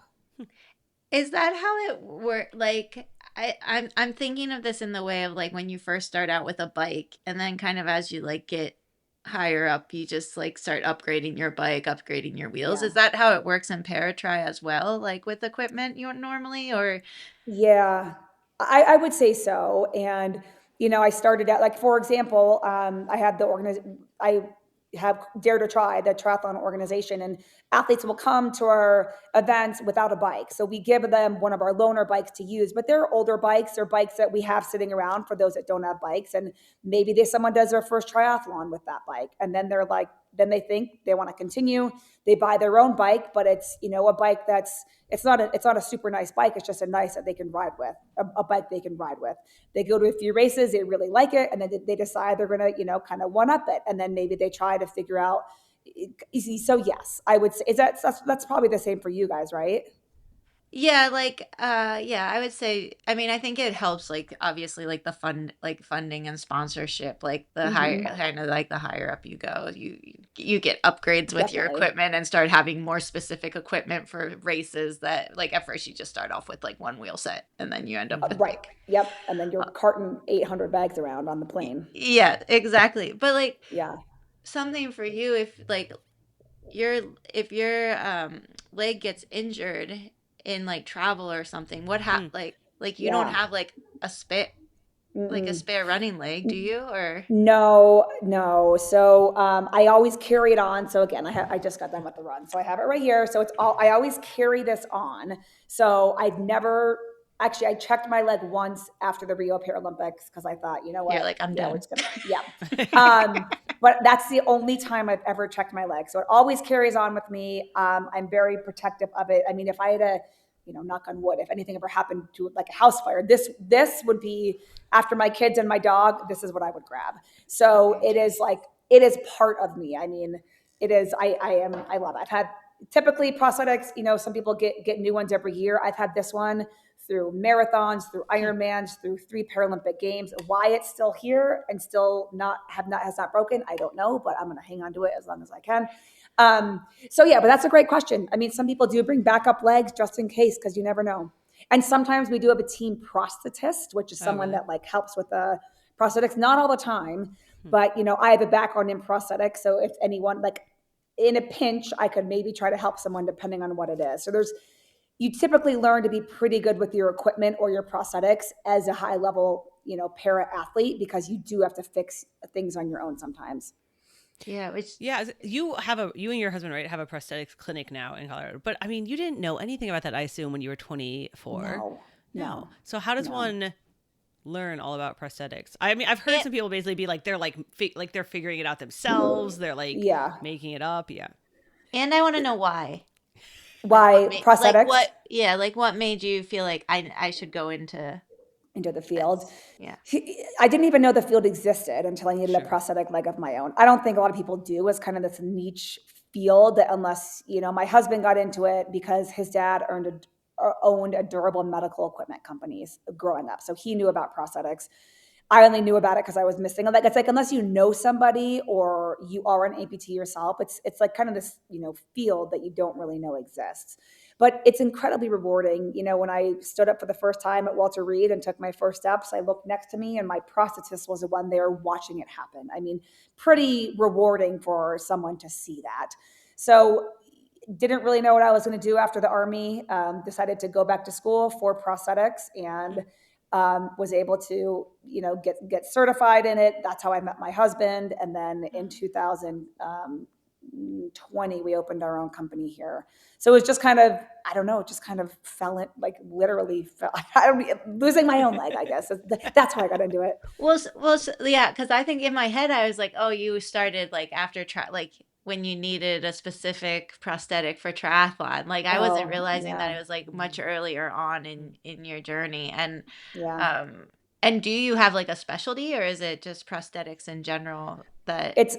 Is that how it works? Like, I'm thinking of this in the way of like when you first start out with a bike, and then kind of as you like get higher up, you just like start upgrading your bike, upgrading your wheels. Yeah. Is that how it works in Paratri as well? Like with equipment you normally, or? Yeah, I would say so. And I started out like, for example, I have Dare to Try, the triathlon organization, and athletes will come to our events without a bike. So we give them one of our loaner bikes to use, but they're older bikes or bikes that we have sitting around for those that don't have bikes. And maybe someone does their first triathlon with that bike. And then then they think they want to continue. They buy their own bike, but it's, a bike it's not a super nice bike. It's just a nice that they can ride with, a bike they can ride with. They go to a few races, they really like it, and then they decide they're going to, kind of one up it. And then maybe they try to figure out easy. So yes, I would say that's probably the same for you guys, right? Yeah, I would say, I mean, I think it helps, like, obviously, like, like, funding and sponsorship, like, the higher, kind of, like, the higher up you go, you get upgrades with your equipment and start having more specific equipment for races that, like, at first you just start off with, like, one wheel set, and then you end up with, right. Yep, and then you're carting 800 bags around on the plane. Yeah, exactly. But, like, yeah, something for you, if your leg gets injured in like travel or something, what like you don't have like a spare running leg, do you? Or no. So I always carry it on. So again, I just got done with the run, so I have it right here. So I always carry this on. So I've never actually, I checked my leg once after the Rio Paralympics because I thought, you know what, you're like, I'm done. But that's the only time I've ever checked my leg. So it always carries on with me. I'm very protective of it. I mean, if I had knock on wood, if anything ever happened to like a house fire, this would be after my kids and my dog, this is what I would grab. So it is part of me. I mean, it is, I love it. I've had typically prosthetics, some people get new ones every year. I've had this one through marathons, through Ironmans, through 3 Paralympic games. Why it's still here and still has not broken, I don't know, but I'm going to hang on to it as long as I can. So yeah, but that's a great question. I mean, some people do bring backup legs just in case, because you never know. And sometimes we do have a team prosthetist, which is someone that like helps with the prosthetics, not all the time, but I have a background in prosthetics. So if anyone like in a pinch, I could maybe try to help someone depending on what it is. So you typically learn to be pretty good with your equipment or your prosthetics as a high level, para athlete, because you do have to fix things on your own sometimes. Yeah, you and your husband, right, have a prosthetics clinic now in Colorado. But I mean, you didn't know anything about that, I assume, when you were 24. No. So how does one learn all about prosthetics? I mean, I've heard some people basically be like, they're like they're figuring it out themselves. They're like making it up. Yeah. And I want to know why. Why prosthetics? What made you feel like I should go into the field? Yeah. I didn't even know the field existed until I needed a prosthetic leg of my own. I don't think a lot of people do. It's kind of this niche field that unless, my husband got into it because his dad owned a durable medical equipment companies growing up. So he knew about prosthetics. I only knew about it because I was missing a leg. It's like, unless you know somebody or you are an amputee yourself, it's like kind of this, field that you don't really know exists. But it's incredibly rewarding. When I stood up for the first time at Walter Reed and took my first steps, I looked next to me and my prosthetist was the one there watching it happen. I mean, pretty rewarding for someone to see that. So didn't really know what I was going to do after the Army. Decided to go back to school for prosthetics and was able to, get certified in it. That's how I met my husband. And then in 2020, we opened our own company here. So it was just kind of, I don't know, it just kind of literally losing my own leg, I guess. That's why I got into it. Well, yeah, because I think in my head, I was like, oh, you started like after when you needed a specific prosthetic for triathlon. Like I wasn't realizing that it was like much earlier on in your journey. And and do you have like a specialty, or is it just prosthetics in general that it's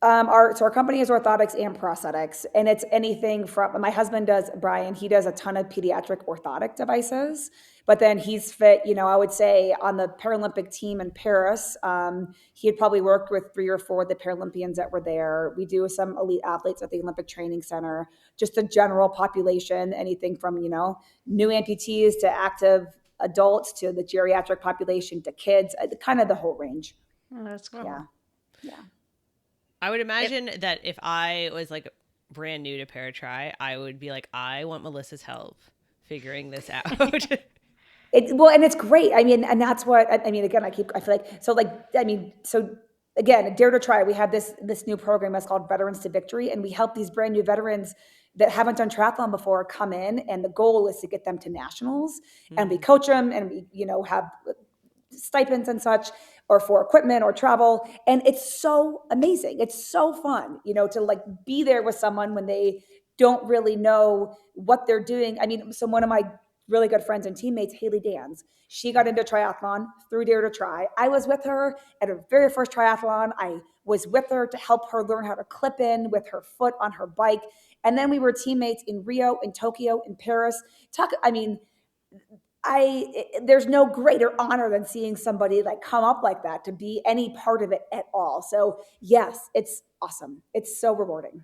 our company is orthotics and prosthetics, and it's anything from, my husband Brian, he does a ton of pediatric orthotic devices, but then he's fit, I would say on the Paralympic team in Paris, he had probably worked with 3 or 4 of the Paralympians that were there. We do some elite athletes at the Olympic Training Center, just the general population, anything from, new amputees to active adults to the geriatric population to kids, kind of the whole range. Oh, that's cool. Yeah. I would imagine that if I was like brand new to Paratri, I would be like, I want Melissa's help figuring this out. And it's great. I mean, and that's what, I mean, again, so again, Dare to Try, we have this new program that's called Veterans to Victory. And we help these brand new veterans that haven't done triathlon before come in. And the goal is to get them to nationals. And we coach them and we, have stipends and such, or for equipment or travel. And it's so amazing. It's so fun, to like be there with someone when they don't really know what they're doing. I mean, so one of my really good friends and teammates, Haley Dans, she got into triathlon through Dare to Try. I was with her at her very first triathlon. I was with her to help her learn how to clip in with her foot on her bike. And then we were teammates in Rio, in Tokyo, in Paris. There's no greater honor than seeing somebody like come up like that, to be any part of it at all. So yes, it's awesome. It's so rewarding.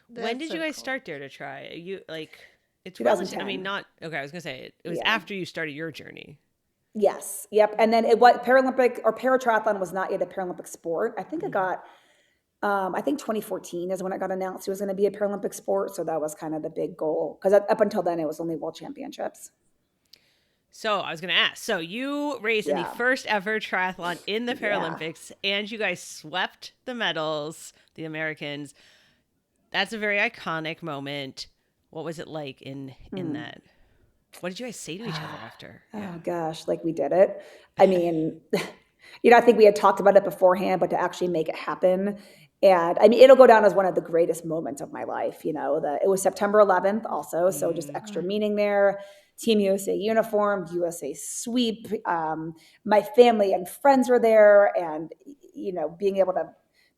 When did you guys start Dare to Try? You like, it's 2010. relative. I mean, not, okay, I was going to say it was after you started your journey. Yes. Yep. And then it was Paralympic, or paratriathlon was not yet a Paralympic sport. I think it got, I think 2014 is when it got announced it was going to be a Paralympic sport. So that was kind of the big goal, because up until then it was only World Championships. So I was going to ask, so you raced in the first ever triathlon in the Paralympics, and you guys swept the medals, the Americans. That's a very iconic moment. What was it like in that? What did you guys say to each other after? Oh gosh, like we did it. I mean, I think we had talked about it beforehand, but to actually make it happen. And I mean, it'll go down as one of the greatest moments of my life. It was September 11th also. So just extra meaning there. Team USA uniform, USA sweep. My family and friends were there, and being able to,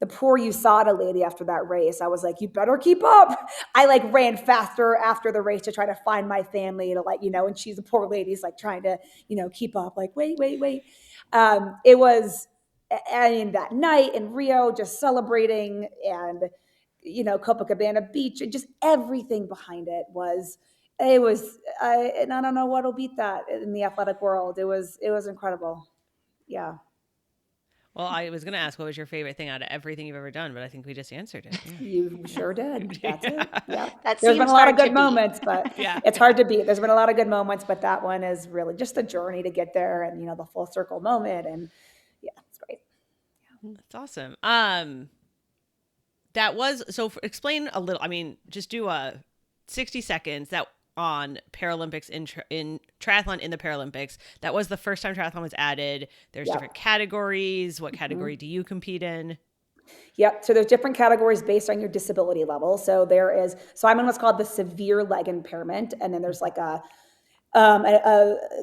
the poor USADA lady after that race, I was like, you better keep up. I like ran faster after the race to try to find my family to and she's, the poor lady's like trying to, keep up, like, wait. It was, I mean, that night in Rio, just celebrating, and, Copacabana Beach, and just everything behind it was, and I don't know what'll beat that in the athletic world. It was incredible. Yeah. Well, I was going to ask what was your favorite thing out of everything you've ever done, but I think we just answered it. Yeah. You sure did. That's it. Yeah. That There's been seems a lot hard of to good beat. moments, but Yeah. it's hard to beat. There's been a lot of good moments, but that one is really just the journey to get there, and the full circle moment, and yeah, it's great. That's awesome. That was so. Explain a little. I mean, just do a 60 seconds that on Paralympics in triathlon in the Paralympics. That was the first time triathlon was added. There's different categories. What category do you compete in? Yep. So there's different categories based on your disability level. So I'm in what's called the severe leg impairment, and then there's like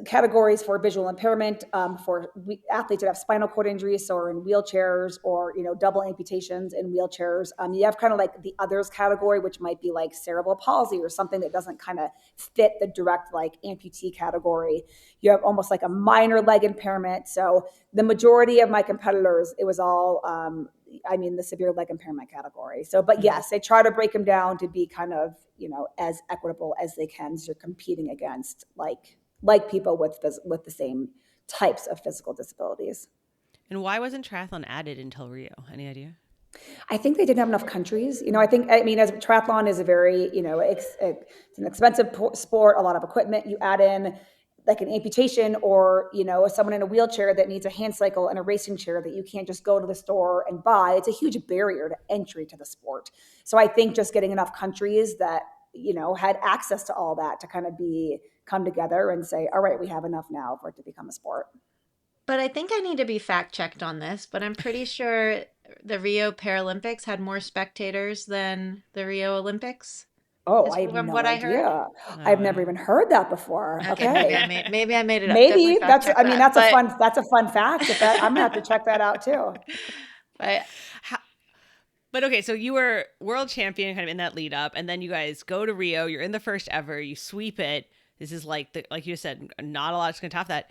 categories for visual impairment, for athletes that have spinal cord injuries, so are in wheelchairs, or double amputations in wheelchairs. You have kind of like the others category, which might be like cerebral palsy or something that doesn't kind of fit the direct like amputee category. You have almost like a minor leg impairment. So the majority of my competitors, it was all the severe leg impairment category. So, but yes, they try to break them down to be kind of, as equitable as they can. So you're competing against like people with the same types of physical disabilities. And why wasn't triathlon added until Rio? Any idea? I think they didn't have enough countries. As triathlon is a very, it's an expensive sport, a lot of equipment. You add in like an amputation, or someone in a wheelchair that needs a hand cycle and a racing chair that you can't just go to the store and buy. It's a huge barrier to entry to the sport. So I think just getting enough countries that had access to all that to kind of come together and say, all right, we have enough now for it to become a sport. But I think I need to be fact checked on this, but I'm pretty sure the Rio Paralympics had more spectators than the Rio Olympics. Oh, I have no idea. I've never even heard that before. Okay. Maybe I made it up. Maybe that's a fun fact. I'm gonna have to check that out too. But okay, so you were world champion kind of in that lead up, and then you guys go to Rio. You're in the first ever. You sweep it. This is like you said, not a lot's gonna top that.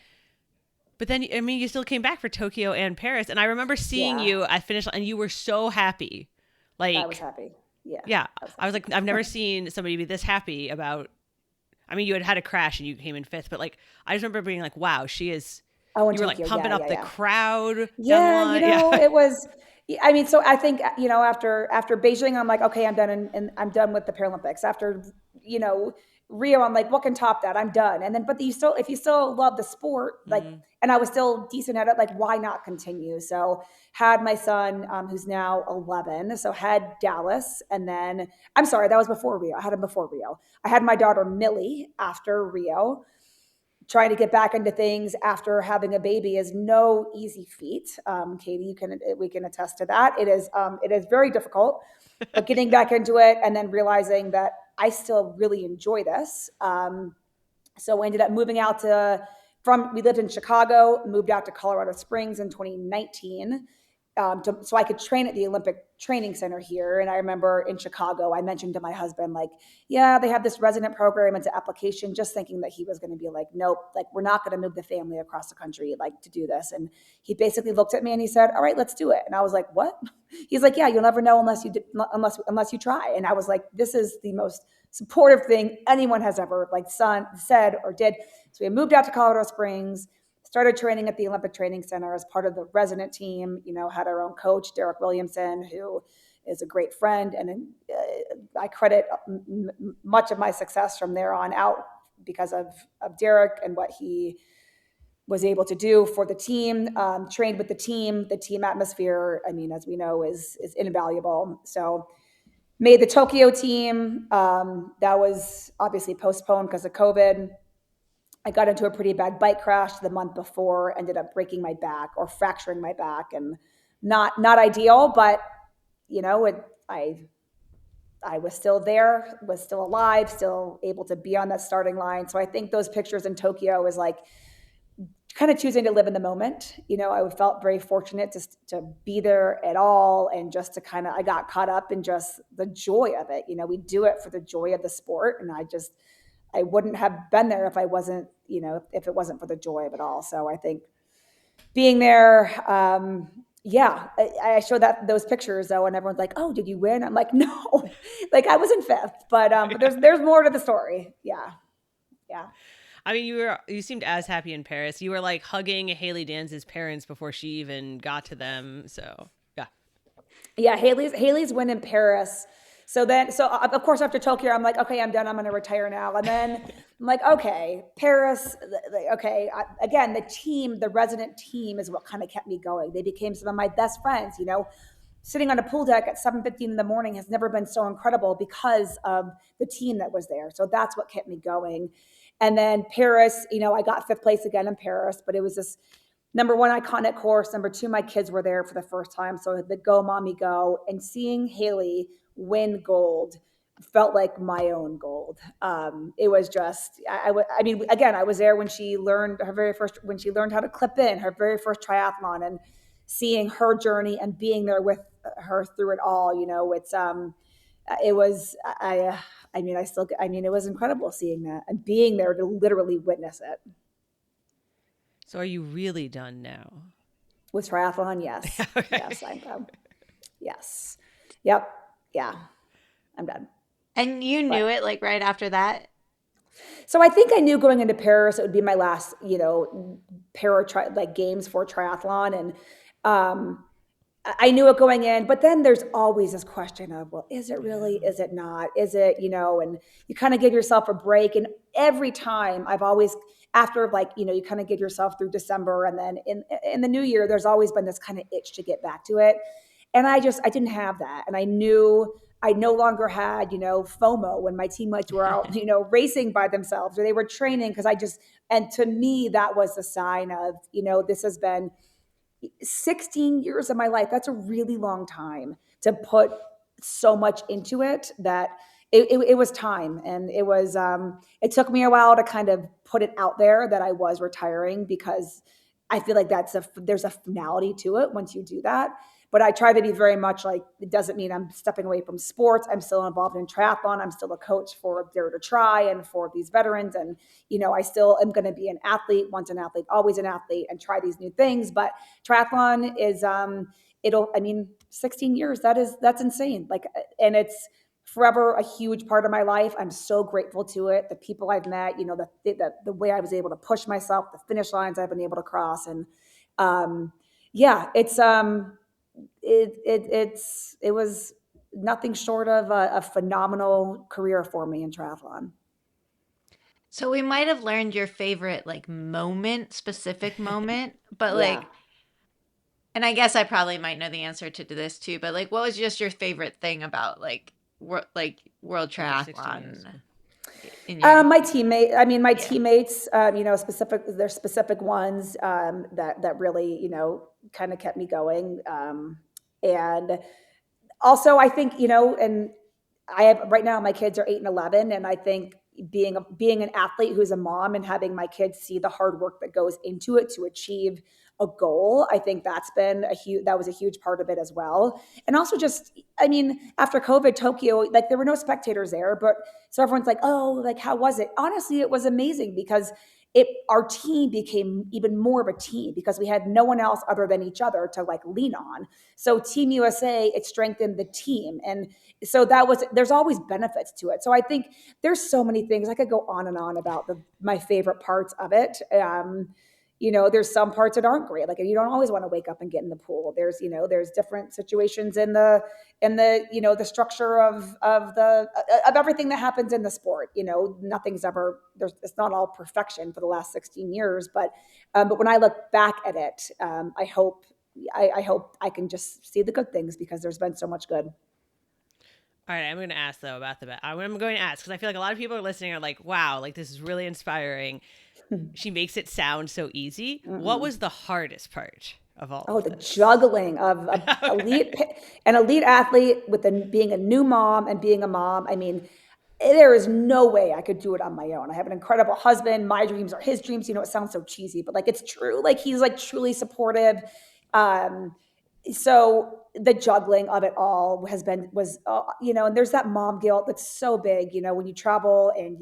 But then, you still came back for Tokyo and Paris, and I remember seeing you at finish line, and you were so happy. Like I was happy. Yeah. Yeah. I was like, I've never seen somebody be this happy about, you had a crash and you came in fifth, but like, I just remember being like, wow, she is, you were like pumping up the crowd. Yeah. It was, so I think, after Beijing, I'm like, okay, I'm done. And I'm done with the Paralympics. After, Rio, I'm like, what can top that? I'm done. And then, but if you still love the sport, like, and I was still decent at it, like, why not continue? So had my son, who's now 11. So had Dallas, and then, I'm sorry, that was before Rio. I had him before Rio. I had my daughter Millie after Rio. Trying to get back into things after having a baby is no easy feat. Katie, we can attest to that. It is very difficult, but getting back into it and then realizing that I still really enjoy this. So we ended up moving out we lived in Chicago, moved out to Colorado Springs in 2019. So I could train at the Olympic Training Center here. And I remember in Chicago, I mentioned to my husband, like, yeah, they have this resident program. It's an application, just thinking that he was going to be like, nope, like, we're not going to move the family across the country, like, to do this. And he basically looked at me and he said, all right, let's do it. And I was like, what? He's like, yeah, you'll never know unless you try. And I was like, this is the most supportive thing anyone has ever said or did. So we moved out to Colorado Springs, started training at the Olympic Training Center as part of the resident team, had our own coach, Derek Williamson, who is a great friend. And I credit much of my success from there on out because of Derek and what he was able to do for the team, trained with the team atmosphere, as we know, is invaluable. So made the Tokyo team. That was obviously postponed because of COVID. I got into a pretty bad bike crash the month before, ended up breaking my back or fracturing my back, and not ideal, but you know, I was still there, was still alive, still able to be on that starting line. So I think those pictures in Tokyo was like kind of choosing to live in the moment. You know, I felt very fortunate to be there at all, and just to kind of, I got caught up in just the joy of it. You know, we do it for the joy of the sport, and I wouldn't have been there if I wasn't, you know, if it wasn't for the joy of it all. So I think being there, yeah, I showed those pictures though, and everyone's like, "Oh, did you win?" I'm like, "No, like I was in fifth, but there's more to the story." Yeah, yeah. I mean, you seemed as happy in Paris. You were like hugging Haley Danz's parents before she even got to them. So yeah, yeah. Haley's win in Paris. So of course after Tokyo, I'm like, okay, I'm done. I'm going to retire now. And then I'm like, okay, Paris. Okay, again, the resident team is what kind of kept me going. They became some of my best friends. You know, sitting on a pool deck at 7:15 in the morning has never been so incredible because of the team that was there. So that's what kept me going. And then Paris, you know, I got fifth place again in Paris, but it was this number one iconic course. Number two, my kids were there for the first time. So the go mommy go, and seeing Haley win gold felt like my own gold. It was just, I mean, again, I was there when she learned when she learned how to clip in her very first triathlon, and seeing her journey and being there with her through it all. You know, it was, I mean, it was incredible seeing that and being there to literally witness it. so are you really done now? With triathlon, yes. Okay. Yes, I'm done. Yes. Yep. Yeah. I'm done. And you knew it like right after that? So I think I knew going into Paris it would be my last, you know, games for triathlon, and I knew it going in, but then there's always this question of, well, is it really? Is it not? Is it, you know, and you kind of give yourself a break. And every time I've always, after like, you know, you kind of give yourself through December, and then in the new year, there's always been this kind of itch to get back to it. And I didn't have that. And I knew I no longer had, you know, FOMO when my teammates were out, you know, racing by themselves, or they were training. And to me, that was the sign of, you know, this has been 16 years of my life. That's a really long time to put so much into it, that it was time. And it took me a while to kind of put it out there that I was retiring, because I feel like there's a finality to it once you do that. But I try to be very much like, it doesn't mean I'm stepping away from sports. I'm still involved in triathlon. I'm still a coach for Dare to Try and for these veterans. And, you know, I still am going to be an athlete, once an athlete, always an athlete, and try these new things. But triathlon is, 16 years, that's insane. Like, and it's forever a huge part of my life. I'm so grateful to it. The people I've met, you know, the way I was able to push myself, the finish lines I've been able to cross. And, yeah, it was nothing short of a phenomenal career for me in triathlon. So we might have learned your favorite like specific moment, but like, and I guess I probably might know the answer to this too, but like, what was just your favorite thing about like World Triathlon? My teammates, you know, there's specific ones that really, you know, kind of kept me going. And also I think, you know, and I have right now my kids are 8 and 11, and I think being an athlete who's a mom and having my kids see the hard work that goes into it to achieve a goal, I think that was a huge part of it as well. And also just, I mean, after COVID, Tokyo, like there were no spectators there, but so everyone's like, oh, like, how was it? Honestly, it was amazing, because our team became even more of a team because we had no one else other than each other to like lean on. So Team USA, it strengthened the team. And so there's always benefits to it. So I think there's so many things I could go on and on about my favorite parts of it. You know, there's some parts that aren't great. Like you don't always want to wake up and get in the pool. There's different situations in the, you know, the structure of everything that happens in the sport. You know, it's not all perfection for the last 16 years, but when I look back at it, I hope I can just see the good things, because there's been so much good. All right, I'm going to ask though about I'm going to ask because I feel like a lot of people are listening are like, wow, like this is really inspiring. she makes it sound so easy. What was the hardest part of all Oh, of the this? juggling of an elite athlete with being a new mom and being a mom. I mean, there is no way I could do it on my own. I have an incredible husband. My dreams are his dreams. It sounds so cheesy, but like, it's true. Like, he's like truly supportive. Um, so the juggling of it all and there's that mom guilt that's so big, when you travel and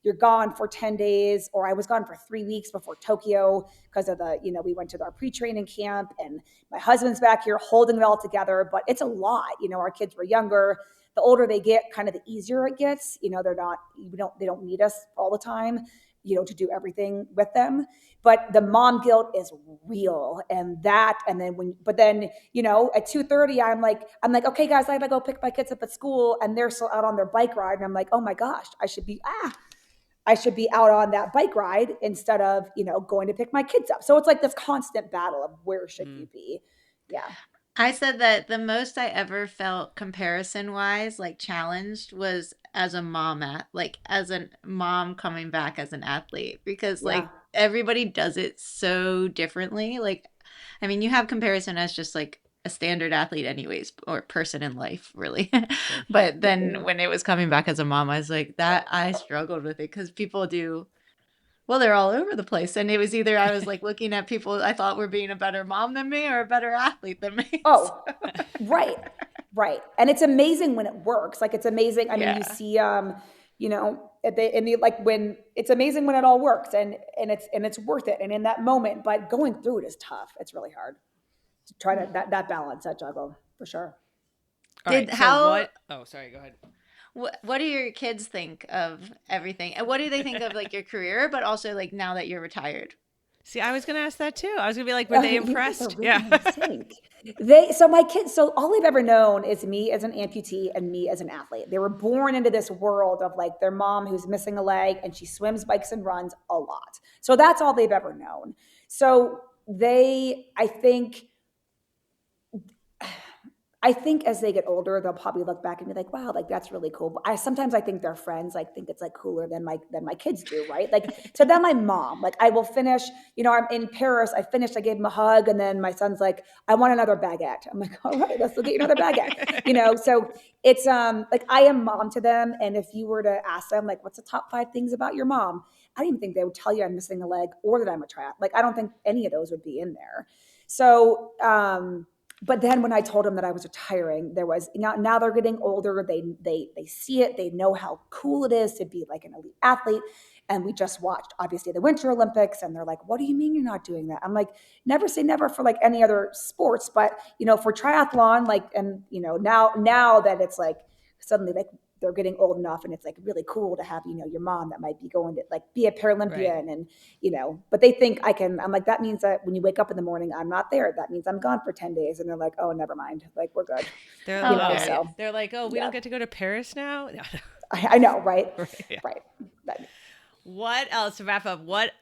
you're gone for 10 days, or I was gone for 3 weeks before Tokyo because of we went to our pre-training camp, and my husband's back here holding it all together, but it's a lot. Our kids were younger. The older they get, kind of the easier it gets. They don't need us all the time, to do everything with them. But the mom guilt is real. And then at 2:30, I'm like, okay, guys, I gotta go pick my kids up at school, and they're still out on their bike ride. And I'm like, oh my gosh, I should be out on that bike ride instead of, going to pick my kids up. So it's like this constant battle of where should you be? Yeah. I said that the most I ever felt comparison wise, like challenged, was as a mom as a mom coming back as an athlete, because like everybody does it so differently. Like, I mean, you have comparison as just like a standard athlete anyways, or person in life, really. But then when it was coming back as a mom, I was like, that I struggled with it, because people do. Well, they're all over the place. And it was either I was like looking at people I thought were being a better mom than me or a better athlete than me. Oh, right. Right. And it's amazing when it works. Like, it's amazing. I mean, you see, when it's amazing when it all works, and it's worth it. And in that moment, but going through it is tough. It's really hard to try to that balance, that juggle, for sure. Sorry, go ahead. What do your kids think of everything? And what do they think of like your career, but also like now that you're retired? See, I was going to ask that too. I was going to be like, were they impressed? Really my kids, so all they've ever known is me as an amputee and me as an athlete. They were born into this world of like their mom who's missing a leg, and she swims, bikes, and runs a lot. So that's all they've ever known. So I think as they get older, they'll probably look back and be like, wow, like that's really cool. But sometimes I think their friends like think it's like cooler than my kids do, right? Like, to them, my mom, like, I will finish, I'm in Paris, I finished, I gave him a hug, and then my son's like, I want another baguette. I'm like, all right, let's go get you another baguette. So it's like, I am mom to them. And if you were to ask them, like, what's the top 5 things about your mom? I don't even think they would tell you I'm missing a leg or that I'm a triathlete. Like, I don't think any of those would be in there. So, but then when I told them that I was retiring, there was now they're getting older. They see it. They know how cool it is to be like an elite athlete. And we just watched, obviously, the Winter Olympics, and they're like, what do you mean you're not doing that? I'm like, never say never for like any other sports, but for triathlon, like, and now that it's like suddenly like they're getting old enough, and it's like really cool to have, your mom that might be going to like be a Paralympian, right. And, but they think I'm like, that means that when you wake up in the morning, I'm not there. That means I'm gone for 10 days. And they're like, oh, never mind. Like, we're good. They're like, oh, we don't get to go to Paris now. No. I know. Right. Right. What else, to wrap up? What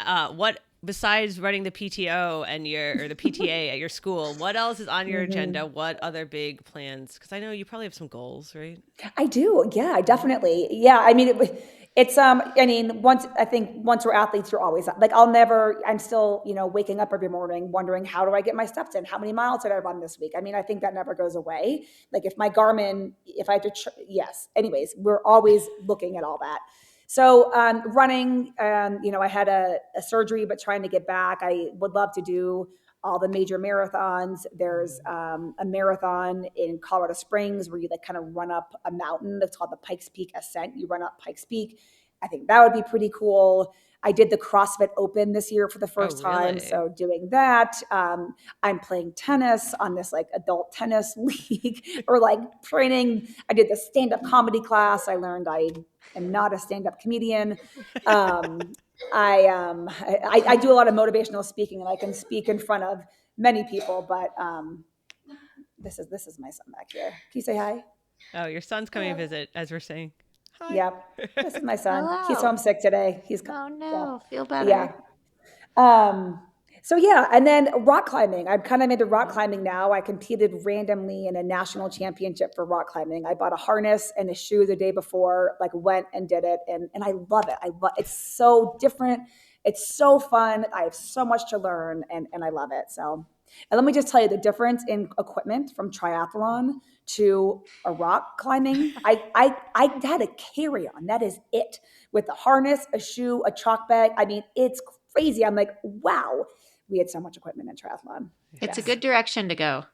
besides running the PTO and the PTA at your school, what else is on your agenda? What other big plans? Because I know you probably have some goals, right? I do. Yeah, definitely. Yeah. I mean, once we're athletes, you're always like, I'm still, waking up every morning wondering, how do I get my steps in? How many miles did I run this week? I mean, I think that never goes away. Like, if my Garmin, if I have to, yes. Anyways, we're always looking at all that. So running, I had a surgery, but trying to get back. I would love to do all the major marathons. There's a marathon in Colorado Springs where you like kind of run up a mountain. That's called the Pikes Peak Ascent. You run up Pikes Peak. I think that would be pretty cool. I did the CrossFit Open this year for the first time. So doing that, I'm playing tennis on this like adult tennis league, or like training. I did the stand-up comedy class. I learned I am not a stand-up comedian. I do a lot of motivational speaking, and I can speak in front of many people, but this is my son back here. Can you say hi? Oh, your son's coming to visit, as we're saying. Hi. Yep. This is my son. Hello. He's homesick today. Oh no, feel better. Yeah. So yeah, and then rock climbing. I'm kind of into rock climbing now. I competed randomly in a national championship for rock climbing. I bought a harness and a shoe the day before, like went and did it, and I love it. It's so different. It's so fun. I have so much to learn, and I love it. So, and let me just tell you the difference in equipment from triathlon to a rock climbing. I had a carry-on. That is it, with a harness, a shoe, a chalk bag. I mean, it's crazy. I'm like, wow, we had so much equipment in triathlon. It's a good direction to go.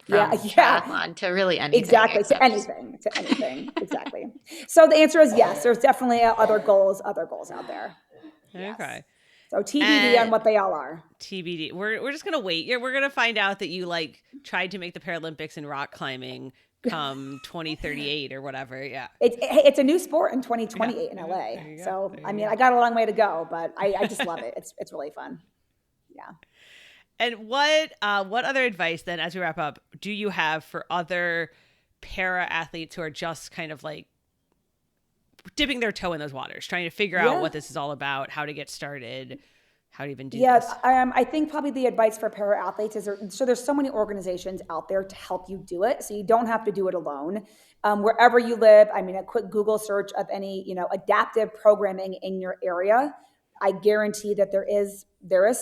Yeah, From triathlon to really anything. Exactly, to anything, exactly. So the answer is yes. There's definitely other goals out there. Yes. Okay. So TBD on what they all are. TBD. We're just gonna wait. We're gonna find out that you like tried to make the Paralympics in rock climbing come 2038 or whatever. Yeah. It's a new sport in 2028 in LA. So I mean, I got a long way to go, but I just love it. It's really fun. Yeah. And what other advice then, as we wrap up, do you have for other para athletes who are just kind of like dipping their toe in those waters, trying to figure out what this is all about, how to get started, how to even do this? I think probably the advice for para athletes is there's so many organizations out there to help you do it, so you don't have to do it alone. Wherever you live, I mean, a quick Google search of any adaptive programming in your area, I guarantee that there is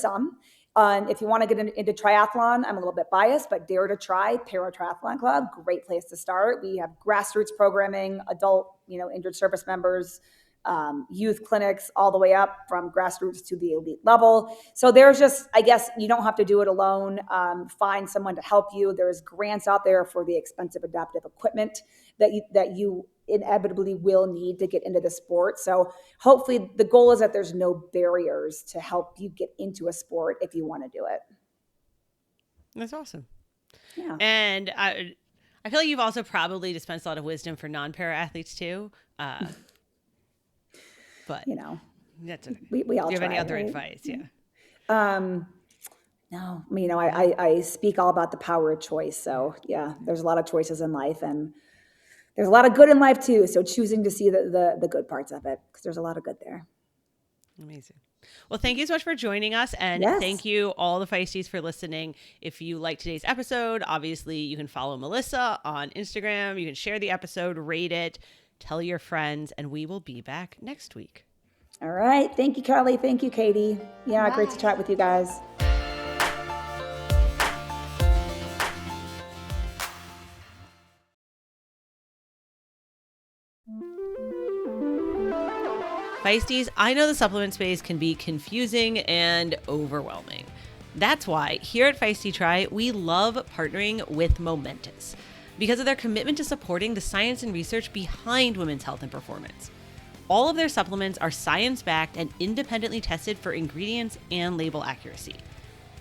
some. If you want to get into triathlon, I'm a little bit biased, but Dare to Try, Para Triathlon Club, great place to start. We have grassroots programming, adult, injured service members, youth clinics, all the way up from grassroots to the elite level. So there's just, I guess, you don't have to do it alone. Find someone to help you. There's grants out there for the expensive adaptive equipment that you inevitably will need to get into the sport. So hopefully the goal is that there's no barriers to help you get into a sport if you want to do it. That's awesome. Yeah. And I feel like you've also probably dispensed a lot of wisdom for non-para athletes too. But that's okay. We all do you have try, any other right? advice? Yeah. No, I speak all about the power of choice. So yeah, there's a lot of choices in life, and there's a lot of good in life too. So choosing to see the good parts of it, because there's a lot of good there. Amazing. Well, thank you so much for joining us. And thank you all the Feisties for listening. If you like today's episode, obviously you can follow Melissa on Instagram. You can share the episode, rate it, tell your friends, and we will be back next week. All right. Thank you, Kelly. Thank you, Katie. Yeah, great to chat with you guys. Feisties, I know the supplement space can be confusing and overwhelming. That's why here at Feisty Try, we love partnering with Momentous because of their commitment to supporting the science and research behind women's health and performance. All of their supplements are science-backed and independently tested for ingredients and label accuracy.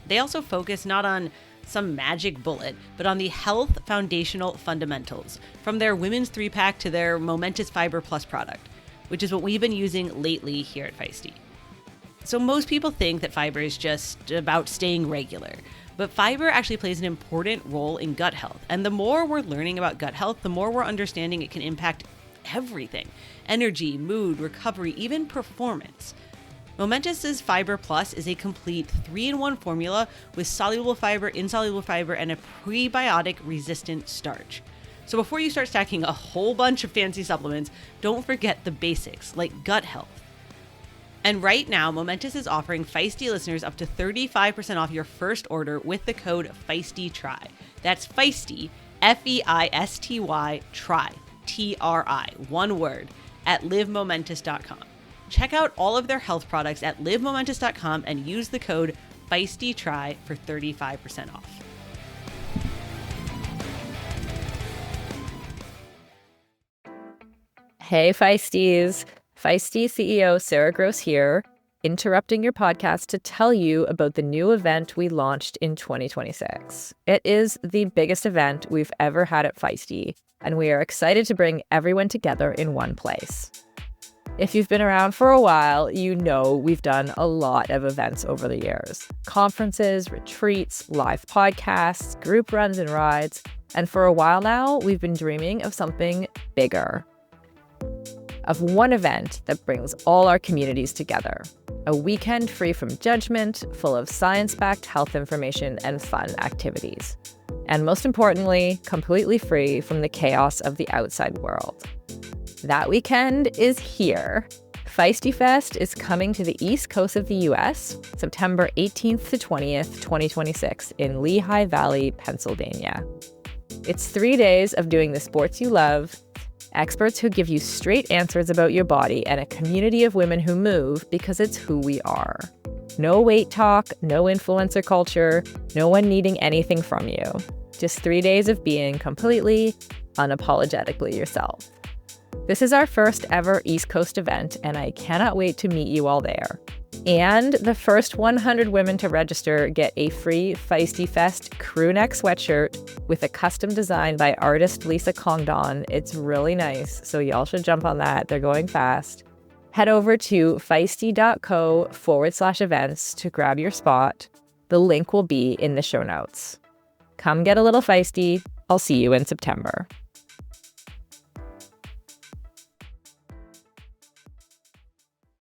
They also focus not on some magic bullet, but on the health foundational fundamentals, from their women's 3-pack to their Momentous Fiber Plus product, which is what we've been using lately here at Feisty. So most people think that fiber is just about staying regular, but fiber actually plays an important role in gut health. And the more we're learning about gut health, the more we're understanding it can impact everything: energy, mood, recovery, even performance. Momentous's Fiber Plus is a complete 3-in-1 formula with soluble fiber, insoluble fiber, and a prebiotic-resistant starch. So before you start stacking a whole bunch of fancy supplements, don't forget the basics, like gut health. And right now, Momentous is offering Feisty listeners up to 35% off your first order with the code FEISTYTRY. That's Feisty, Feisty, try, TRI, one word, at livemomentous.com. Check out all of their health products at livemomentous.com and use the code FEISTYTRY for 35% off. Hey, Feisties. Feisty CEO Sarah Gross here, interrupting your podcast to tell you about the new event we launched in 2026. It is the biggest event we've ever had at Feisty, and we are excited to bring everyone together in one place. If you've been around for a while, you know we've done a lot of events over the years. Conferences, retreats, live podcasts, group runs and rides. And for a while now, we've been dreaming of something bigger. Of one event that brings all our communities together. A weekend free from judgment, full of science-backed health information and fun activities. And most importantly, completely free from the chaos of the outside world. That weekend is here. Feisty Fest is coming to the East Coast of the US, September 18th to 20th, 2026 in Lehigh Valley, Pennsylvania. It's 3 days of doing the sports you love, experts who give you straight answers about your body, and a community of women who move because it's who we are. No weight talk, no influencer culture, no one needing anything from you. Just 3 days of being completely, unapologetically yourself. This is our first ever East Coast event, and I cannot wait to meet you all there. And the first 100 women to register get a free Feisty Fest crew neck sweatshirt with a custom design by artist Lisa Congdon. It's really nice, so y'all should jump on that. They're going fast. Head over to feisty.co/events to grab your spot. The link will be in the show notes. Come get a little feisty. I'll see you in September.